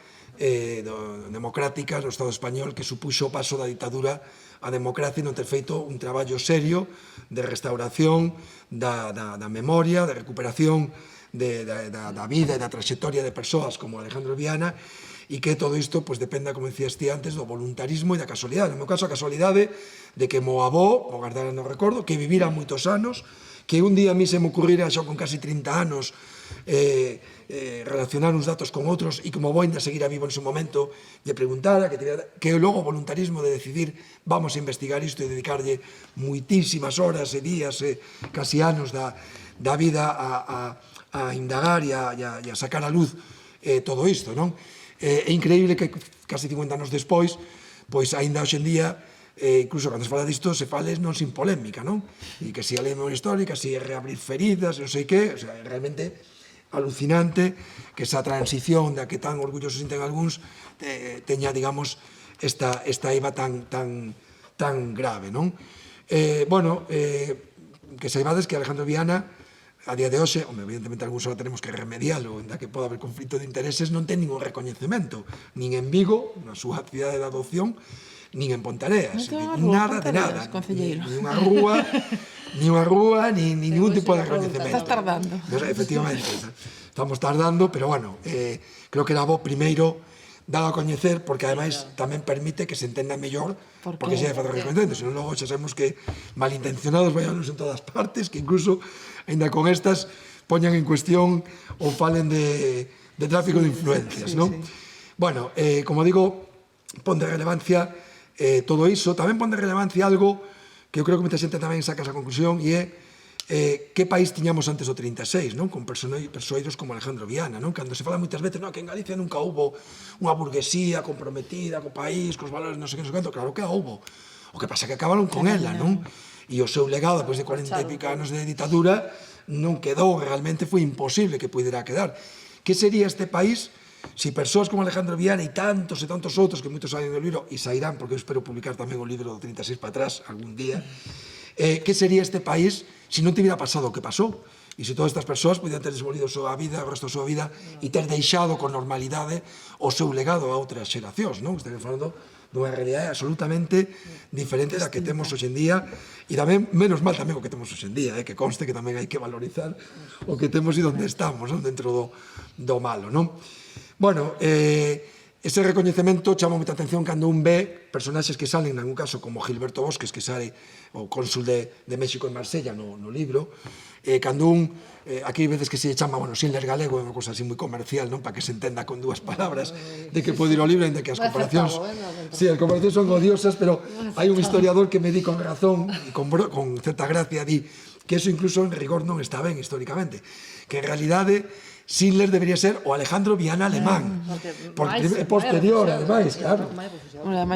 democrática no Estado español que supuxo o paso da ditadura á democracia e non ter feito un traballo serio de restauración da memoria, de recuperación da vida e da trayectoria de persoas como Alejandro Viana, e que todo isto dependa, como decías ti antes, do voluntarismo e da casualidade. No meu caso, a casualidade de que mo avó, o guardara no recordo, que vivira moitos anos, que un día a mí se me ocurriera, xa con casi 30 anos, relacionar uns datos con outros e como vou ainda seguir a vivo en su momento de preguntar que logo o voluntarismo de decidir vamos a investigar isto e dedicarlle muitísimas horas e días e casi anos da vida a indagar e a sacar a luz todo isto, non? É increíble que casi 50 anos despois pois aínda hoxe en día incluso cando se fala disto se fale non sin polémica, non? E que si a lei memoria histórica, si é reabrir feridas, non sei que, o sea, realmente alucinante que esa transición da que tan orgullosos sinten algúns teña, digamos, esta eiva tan grave, non? Bueno, que saibades que Alejandro Viana, a día de hoxe, evidentemente algúns só tenemos que remedialo, en da que pode haber conflito de intereses, non ten ningún recoñecemento, nin en Vigo, na súa actividade de adopción, nin en Pontareas, nada de nada, ni unha rúa, ni ningún tipo de recoñecemento. Estás tardando. Efectivamente, estamos tardando, pero bueno, creo que era bo primeiro dado a coñecer, porque ademais tamén permite que se entenda mellor porque se hai facer recoñecemento, senón logo xa sabemos que malintencionados vayanos en todas partes, que incluso, ainda con estas, poñan en cuestión ou falen de tráfico de influencias, non? Bueno, como digo, pon de relevancia todo iso, tamén pon de relevancia algo que eu creo que moita xente tamén saca esa conclusión e é que país tiñamos antes do 36, non? Con persoeiros como Alejandro Viana, non? Cando se fala moitas veces, non, que en Galicia nunca houbo unha burguesía comprometida co país, cos valores, non sei que, non sei quanto, claro que a houbo. O que pasa é que acabaron con ela, non? E o seu legado, depois de 40 e pico anos de ditadura, non quedou, realmente foi imposible que pudera quedar. Que sería este país si persoas como Alejandro Viana e tantos outros que moitos saen do libro e sairán, porque eu espero publicar tamén o libro do 36 para atrás algún día, que sería este país se non tivera pasado o que pasou e se todas estas persoas pudieran ter desmolido a súa vida, o resto da súa vida e ter deixado con normalidade o seu legado a outras xeracións, non? Estamos falando dunha realidade absolutamente diferente da que temos hoxe en día e tamén, menos mal tamén o que temos hoxe en día, que conste que tamén hai que valorizar o que temos e onde estamos, non? Dentro do malo, non? Bueno, ese recoñecemento chama moita atención cando un ve personaxes que salen, en un caso como Gilberto Bosques, que sale o cónsul de México en Marsella no libro, cando aquí veces que se chama, bueno, Schindler galego, é unha cosa así moi comercial, non? Para que se entenda con dúas palabras de que pode ir ao libro, ainda que as comparacións... Sí, as comparacións son odiosas, pero hai un historiador que me di con razón, e con certa gracia, di que eso incluso en rigor non está ben históricamente, que en realidade Schindler debería ser o Alejandro Viana alemán, porque é posterior, ademais, claro.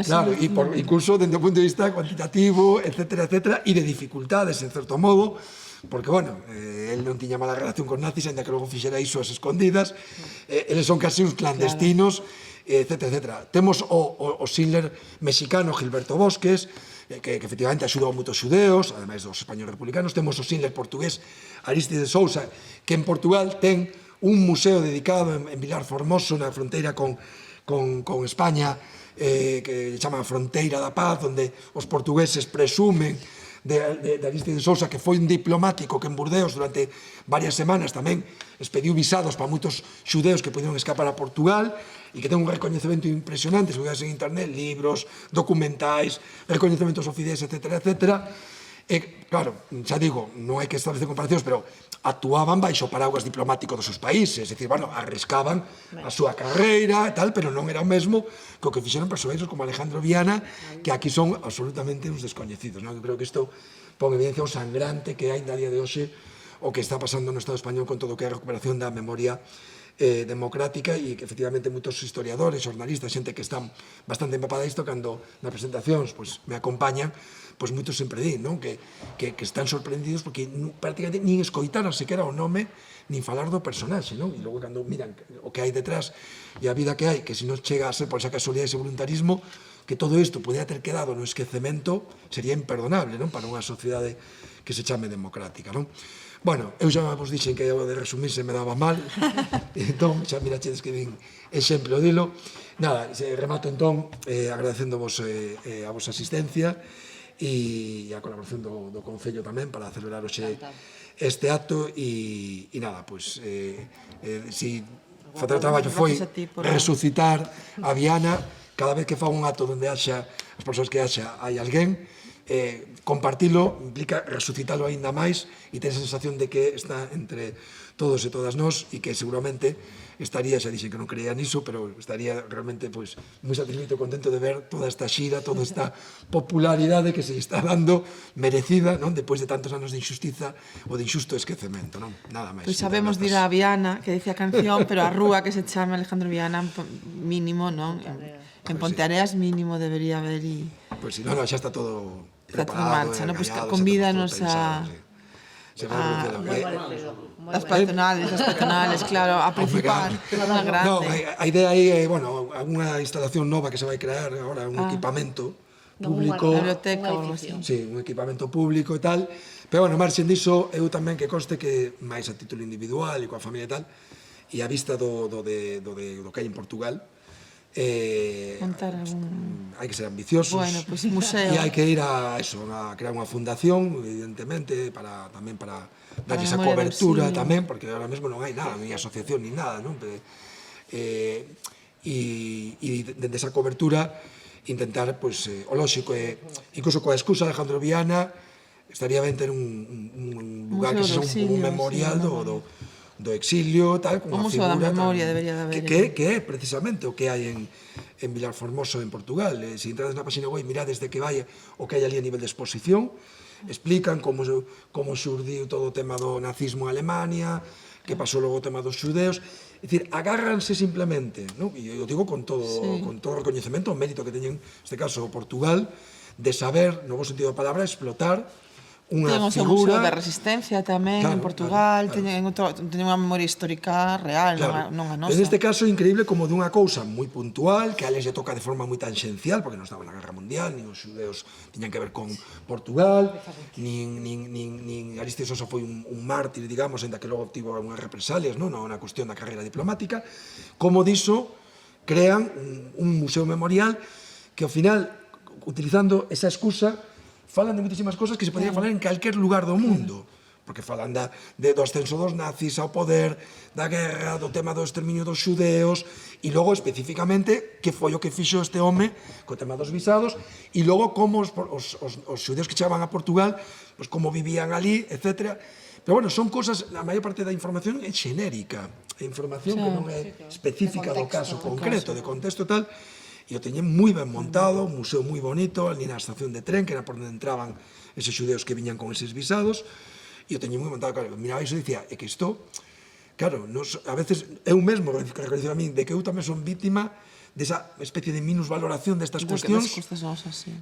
Claro, e incluso dende o punto de vista cuantitativo, etcétera, e de dificultades, en certo modo, porque, bueno, el non tiña mala relación con nazis, ainda que logo fixera iso as escondidas, eles son casi uns clandestinos, etcétera. Temos o Schindler mexicano, Gilberto Bosques, que efectivamente axudou a moitos xudeos, ademais dos españoles republicanos. Temos o Schindler portugués, Aristides Sousa, que en Portugal ten un museo dedicado en Vilar Formoso, na fronteira con España, que chama Fronteira da Paz, onde os portugueses presumen de Aristides Sousa, que foi un diplomático que en Burdeos durante varias semanas tamén expediu visados para moitos xudeos que poderon escapar a Portugal e que ten un recoñecemento impresionante, se vedes en internet, libros, documentais, recoñecementos oficiais, etcétera. E, claro, xa digo, non hai que establecer comparacións, pero actuaban baixo paraguas diplomático dos seus países, é dicir, bueno, arriscaban a súa carreira e tal, pero non era o mesmo que o que fixeron persoeiros como Alejandro Viana, que aquí son absolutamente uns descoñecidos, non? Eu creo que isto pon evidencia o sangrante que hai na día de hoxe o que está pasando no Estado español con todo o que é a recuperación da memoria democrática e que efectivamente moitos historiadores, xornalistas, xente que están bastante empapada isto, cando nas presentacións me acompañan, moitos sempre din, non? Que están sorprendidos porque prácticamente nin escoitaran sequera o nome nin falar do personaxe, non? E logo cando miran o que hai detrás e a vida que hai, que se non chega a ser por esa casualidade ese voluntarismo, que todo isto podía ter quedado no esquecemento, sería imperdonable, non? Para unha sociedade que se chame democrática, non? Bueno, eu xa vos dixen que o de resumirse me daba mal, entón, xa mirachedes que din exemplo dilo. Nada, remato entón agradecéndovos a vosa asistencia e a colaboración do Concello tamén para celebrar hoxe este acto e nada, pois, si facer o traballo foi resucitar a Viana, cada vez que fa un acto onde haxa as persoas que haxa hai alguén, compartilo implica resucitalo aínda máis e ter a sensación de que está entre todos e todas nós e que seguramente estaría, xa dixen que non creía niso, pero estaría realmente pois moi satisfeito e contento de ver toda esta xira, toda esta popularidade que se está dando merecida, non, despois de tantos anos de injustiza ou de injusto esquecemento, non? Nada máis. Pois sabemos de ir a Viana, que dice a canción, pero a rúa que se chama Alejandro Viana mínimo, non? En Ponteareas mínimo debería haber e... Pois si, non, xa está todo Está todo en preparado, marcha, non? Pois engallado, convídanos xa está todo pensado, sí. Se vai As patronales, claro, a principal, unha grande. No, a idea aí é, bueno, unha instalación nova que se vai crear agora, un equipamento público. Unha biblioteca ou algo así. Sí, un equipamento público e tal. Pero, bueno, marxen diso, eu tamén que conste que máis a título individual e coa familia e tal, e a vista do que hai en Portugal, Montar algún... hai que ser ambiciosos. Bueno, pois museo. E hai que ir a eso, a crear unha fundación, evidentemente, tamén para dar esa cobertura tamén, porque ahora mesmo non hai nada, nin asociación, nin nada, non? E dende esa cobertura intentar, pois, o lóxico, incluso coa excusa de Alejandro Viana, estaría ben ter un lugar que sexa un memorial do exilio, tal, con unha figura... O Museo da Memoria debería de haber. Que é precisamente o que hai en Vilar Formoso, en Portugal. Se entrades na página web, mirades de que vai o que hai ali a nivel de exposición, explican como xurdiu todo o tema do nazismo en Alemania, que pasou logo o tema dos xudeus. É dicir, agárranse simplemente, non? E eu digo con todo o reconhecemento, o mérito que teñen, neste caso, Portugal, de saber, no bo sentido da palabra, explotar unha figura... Ten o seu Museo da Resistencia tamén, en Portugal, teñen unha memoria histórica real, non a nosa. En este caso é increíble como dunha cousa moi puntual, que a les lle toca de forma moi tangencial, porque non estaba na Guerra Mundial, nin os xudeus tiñan que ver con Portugal, nin Aristides Sosa foi un mártir, digamos, ainda que logo obtivo unhas represalias, non? Na cuestión da carreira diplomática, como diso crean un museo memorial que ao final, utilizando esa excusa, falan de muitísimas cosas que se podrían falar en calquer lugar do mundo, porque falan do ascenso dos nazis ao poder, da guerra, do tema do exterminio dos xudeos, e logo especificamente que foi o que fixo este home co tema dos visados, e logo como os xudeos que chegaban a Portugal, pues como vivían ali, etc. Pero, bueno, son cosas, a maior parte da información é xenérica, a información que non é específica do caso concreto, de contexto tal, e o teñen moi ben montado, un museo moi bonito, ali na estación de tren, que era por onde entraban eses xudeos que viñan con eses visados, e o teñen moi montado, claro, miraba iso e dicía, é que isto, claro, a veces eu mesmo recoñezo a min, de que eu tamén son víctima desa especie de minusvaloración destas cuestións.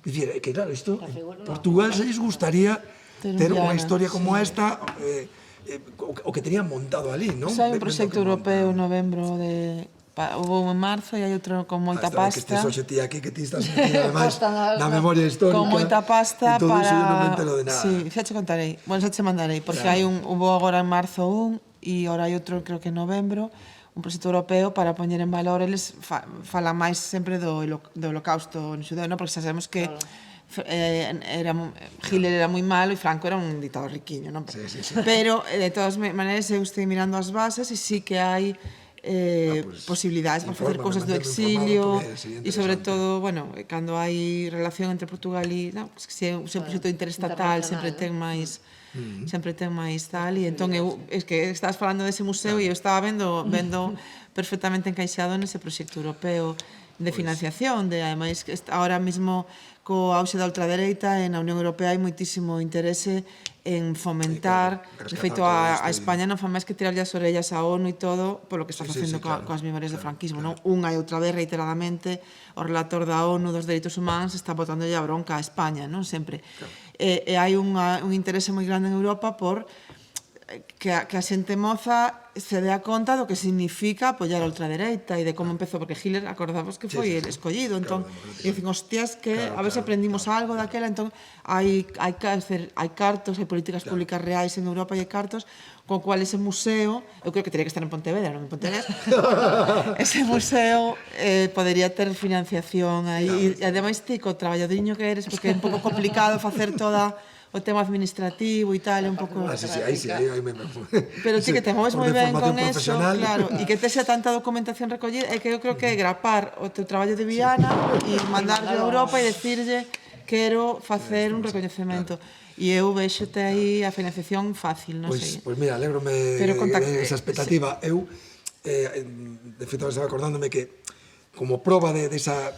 Dicir, é que claro, isto, Portugal se lles gustaría ter unha historia como esta, o que tenían montado ali, non? Hai un proxecto europeo en novembro de... Hubo en marzo e hai outro con moita pasta. Que estes hoxe ti aquí, que ti estás metida además na memoria histórica. Con moita pasta para... E todo iso eu non me entero de nada. Sí, xa che contarei. Bueno, xa che mandarei, porque hubo agora en marzo un e agora hai outro, creo que en novembro, un proxecto europeo para poñer en valor, eles falan máis sempre do holocausto no xudeo, porque xa sabemos que Hitler era moi malo e Franco era un ditador riquiño, non? Pero, de todas maneiras, eu estou mirando as bases e sí que hai posibilidades para facer cousas do exilio e sobre todo, bueno, cando hai relación entre Portugal e se é un proxecto interestatal sempre ten máis tal, e entón é que estás falando dese museo e eu estaba vendo perfectamente encaixado nese proxecto europeo de financiación, ademais que ahora mesmo co auxe da ultradereita na Unión Europea hai moitísimo interese en fomentar, de feito a España non fa máis que tirarlle as orellas a ONU e todo polo que está facendo coas memorias do franquismo, non? Unha e outra vez reiteradamente o relator da ONU dos Dereitos Humanos está botándolle a bronca a España, non? Sempre. E hai un interese moi grande en Europa por que a xente moza se dea conta do que significa apoiar a ultradereita e de como empezou, porque Hitler, acordamos que foi el escollido, entón, e dicen, hostias, que a ver se aprendimos algo daquela, entón, hai cartos, hai políticas públicas reais en Europa e hai cartos, con cual ese museo, eu creo que teria que estar en Pontevedra, non en Pontevedra, ese museo podería ter financiación aí, e ademais ti, co traballadriño que eres, porque é un pouco complicado facer toda o tema administrativo e tal, é un pouco... aí me... Pero ti que te moves moi ben con eso, claro, e que texa tanta documentación recollida, é que eu creo que é grapar o teu traballo de Viana e mandarlo a Europa e decirlle quero facer un recoñecemento. E eu vexote aí a financiación fácil, non sei. Pois mira, alégrome esa expectativa. Eu, de feito, estaba acordándome que como proba desa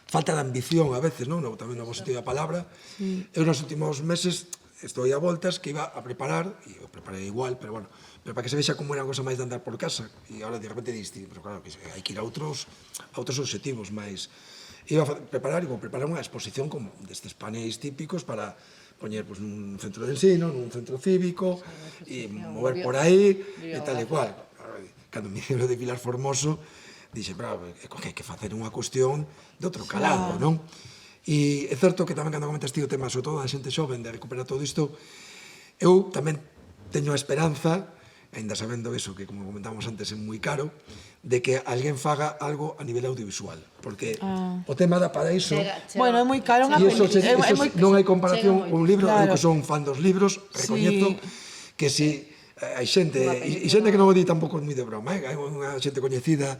falta de ambición a veces, non? Tamén no bo sentido da palabra, eu nos últimos meses estou a voltas que iba a preparar, e eu preparei igual, pero bueno, pero para que se vexa como era unha cosa máis de andar por casa, e agora de repente diste, pero claro, que hai que ir a outros obxectivos máis. Iba a preparar, e vou preparar unha exposición como destes paneis típicos para poñer nun centro de ensino, nun centro cívico, e mover por aí, e tal e cual. Cando me dixeron de Vilar Formoso, dixe, bravo, que hai que facer unha cuestión de outro calado, non? E é certo que tamén cando comentas ti o tema, sobre todo da xente xoven, de recuperar todo isto, eu tamén teño a esperanza, ainda sabendo eso, que como comentábamos antes é moi caro, de que alguén faga algo a nivel audiovisual, porque o tema da para iso... Bueno, é moi caro unha película. Non hai comparación con un libro, eu que son fan dos libros, recoñezo que si hai xente, e xente que non o di tampouco moi de broma, hai unha xente coñecida,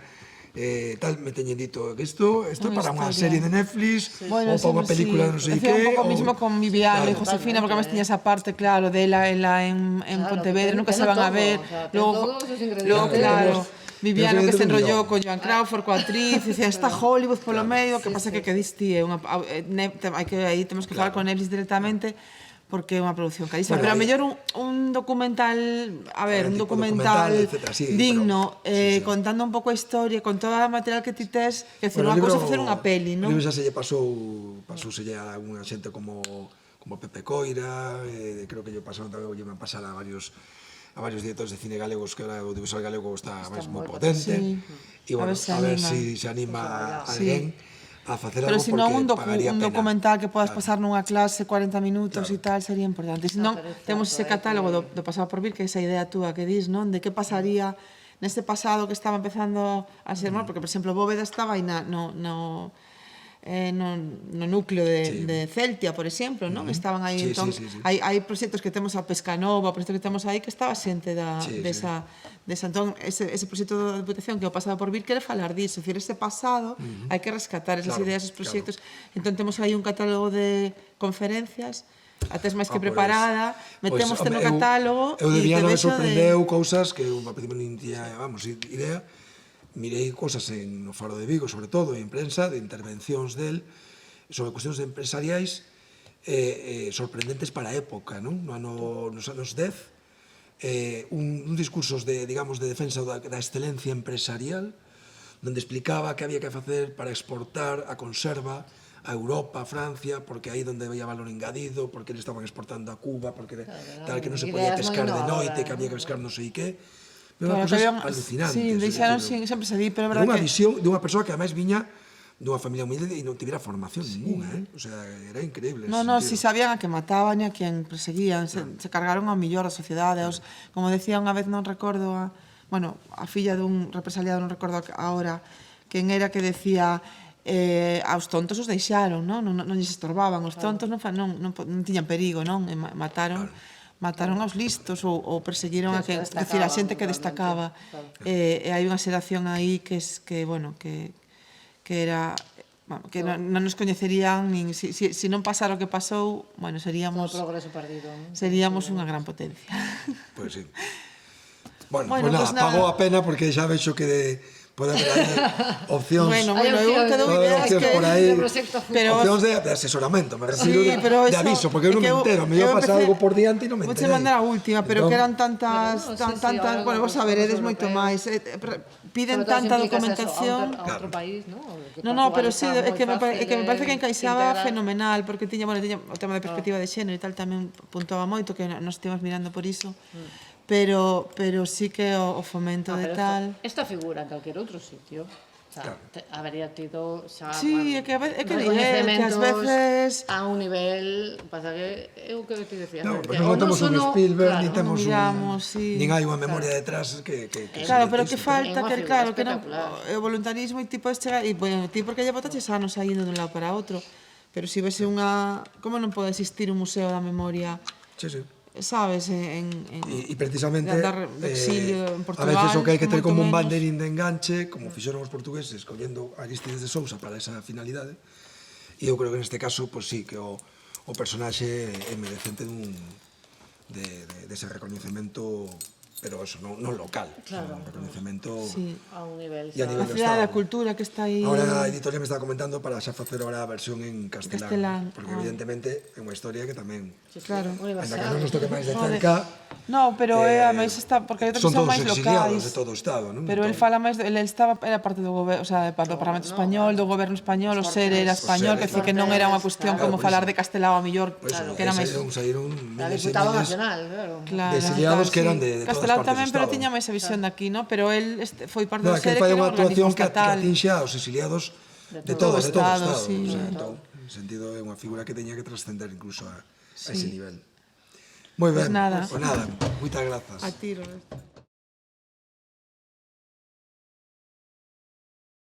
tal, me teñen dito que isto é para unha serie de Netflix ou para unha película de non sei que. Un pouco mismo con Viviana e Josefina, porque además tiña esa parte, claro, de ela en Pontevedra, nunca se van a ver. Logo, claro, Viviana que se enrollou con Joan Crawford, coa actriz, dicía, está Hollywood polo medio, que pasa que diste, aí temos que falar con Netflix directamente, porque é unha produción carísima, pero a mellor un documental, un documental digno, contando un pouco a historia, con todo o material que ti tes, que é unha cosa facer unha peli, non? O libro xa se lle pasouselle a unha xente como Pepe Coira, creo que lle pasaron tamén, lle van pasar a varios directores de cine galegos, que o audiovisual galego está máis moi potente, e bueno, a ver se se anima alguén a facer algo, porque pagaría pena. Un documental que podas pasar nunha clase 40 minutos e tal, sería importante. Se non, temos ese catálogo do Pasado por Vir, que é esa idea túa que dis, non? De que pasaría neste pasado que estaba empezando a ser mal, porque, por exemplo, Bóveda estaba aí no núcleo de Celtia, por exemplo, non? Estaban aí, entón, hai proxectos que temos a Pescanova, proxectos que temos aí que estaba xente desa, entón, ese proxecto de Deputación que é o Pasado por Vir quere falar disso, decir, ese pasado hai que rescatar esas ideas, esos proxectos, entón temos aí un catálogo de conferencias, a tes máis que preparada, metemos no catálogo, eu de Viana me sorprendeu cousas que eu nin tiña, idea. Mirei cosas no Faro de Vigo, sobre todo, en prensa, de intervencións del, sobre cuestións empresariais sorprendentes para a época, non? Nos anos 10, un discursos de defensa da excelencia empresarial, donde explicaba que había que facer para exportar a conserva a Europa, a Francia, porque aí donde había valor engadido, porque eles estaban exportando a Cuba, porque tal que non se podía pescar de noite, que había que pescar non sei que. Claro, cosas alucinantes. Sí, deixaron sempre se di, pero é verdade que... Unha visión dunha persoa que ademais viña dunha familia humilde e non tivera formación ninguna, o sea, era increíble. Si sabían a que mataban e a quen perseguían, se cargaron ao millor da sociedade, como decía unha vez, non recordo, a filla dun represaliado, non recordo agora quen era, que decía, aos tontos os deixaron, non lles estorbaban, os tontos non tiñan perigo, non? Mataron aos listos ou perseguiron a xente que destacaba. E hai unha xeración aí que era, que non nos coñecerían, se non pasara o que pasou, seríamos unha gran potencia. Pois sí. Bueno, pagou a pena, porque xa vexo que pode haber aí opcións. Eu te dou ideas por aí, opcións de asesoramento, me refiro de aviso, porque eu non me entero, me iba a pasar algo por diante e non me enterei. Vou te mandar a última, pero que eran tantas, bueno, vos saberedes moito máis, piden tanta documentación. A outro país, non? Non, pero sí, é que me parece que encaixaba fenomenal, porque tiña o tema de perspectiva de xénero e tal, tamén puntuaba moito, que nos estivemos mirando por iso. Pero sí que o fomento de tal... Esta figura en calquer outro sitio, habería tido xa reconhecementos a un nivel, pasa que é o que te decía. Non temos un Spielberg, nin temos nin hai unha memoria detrás que... Claro, pero que falta, que o voluntarismo e tipo chegar, e ti porque lle botaches anos aí indo dun lado para outro, pero se vese unha... Como non pode existir un museo da memoria? Sí, sí. Sabes, e precisamente andar de exilio en Portugal, a veces o que hai que ter como un banderín de enganche, como fixeron os portugueses collendo Aristides de Sousa para esa finalidade, E eu creo que neste caso, pois sí, que o personaxe é merecente dese recoñecemento, pero eso, non local, Claro. un recoñecemento Sí. A un nivel e a xa... nivel A do cidade da Estado. cultura que está aí... Ahora a editorial me está comentando para xa facer ahora a versión en castelán, Castelán, porque evidentemente é unha historia que tamén, Claro. ainda que non Universal. nos toque máis de Jode. cerca, No, pero a máis está... Porque hai outras son que son todos máis exiliados locais. de todo o Estado, non? Pero el fala máis... Ele estaba... Era parte do goberno, o sea, do Parlamento español, do goberno español, o ser era español, que decir que non era unha cuestión Claro, como por falar iso. de castelao a millor, Pois que era máis... saíron La miles e diputada miles nacional, claro. Claro, de exiliados que eran de todas Castelao partes do tamén, pero Estado. tiña máis a visión de aquí, ¿no? Pero él foi parte No, do aquí SERE, fai que era unha un organismo actuación que estatal. atinxe aos exiliados de todo o Estado, Estado. sí. O sea, entón, en sentido, é unha figura que teña que trascender incluso a ese nivel. Moi ben, Pues nada. moitas grazas. A ti, Roberto.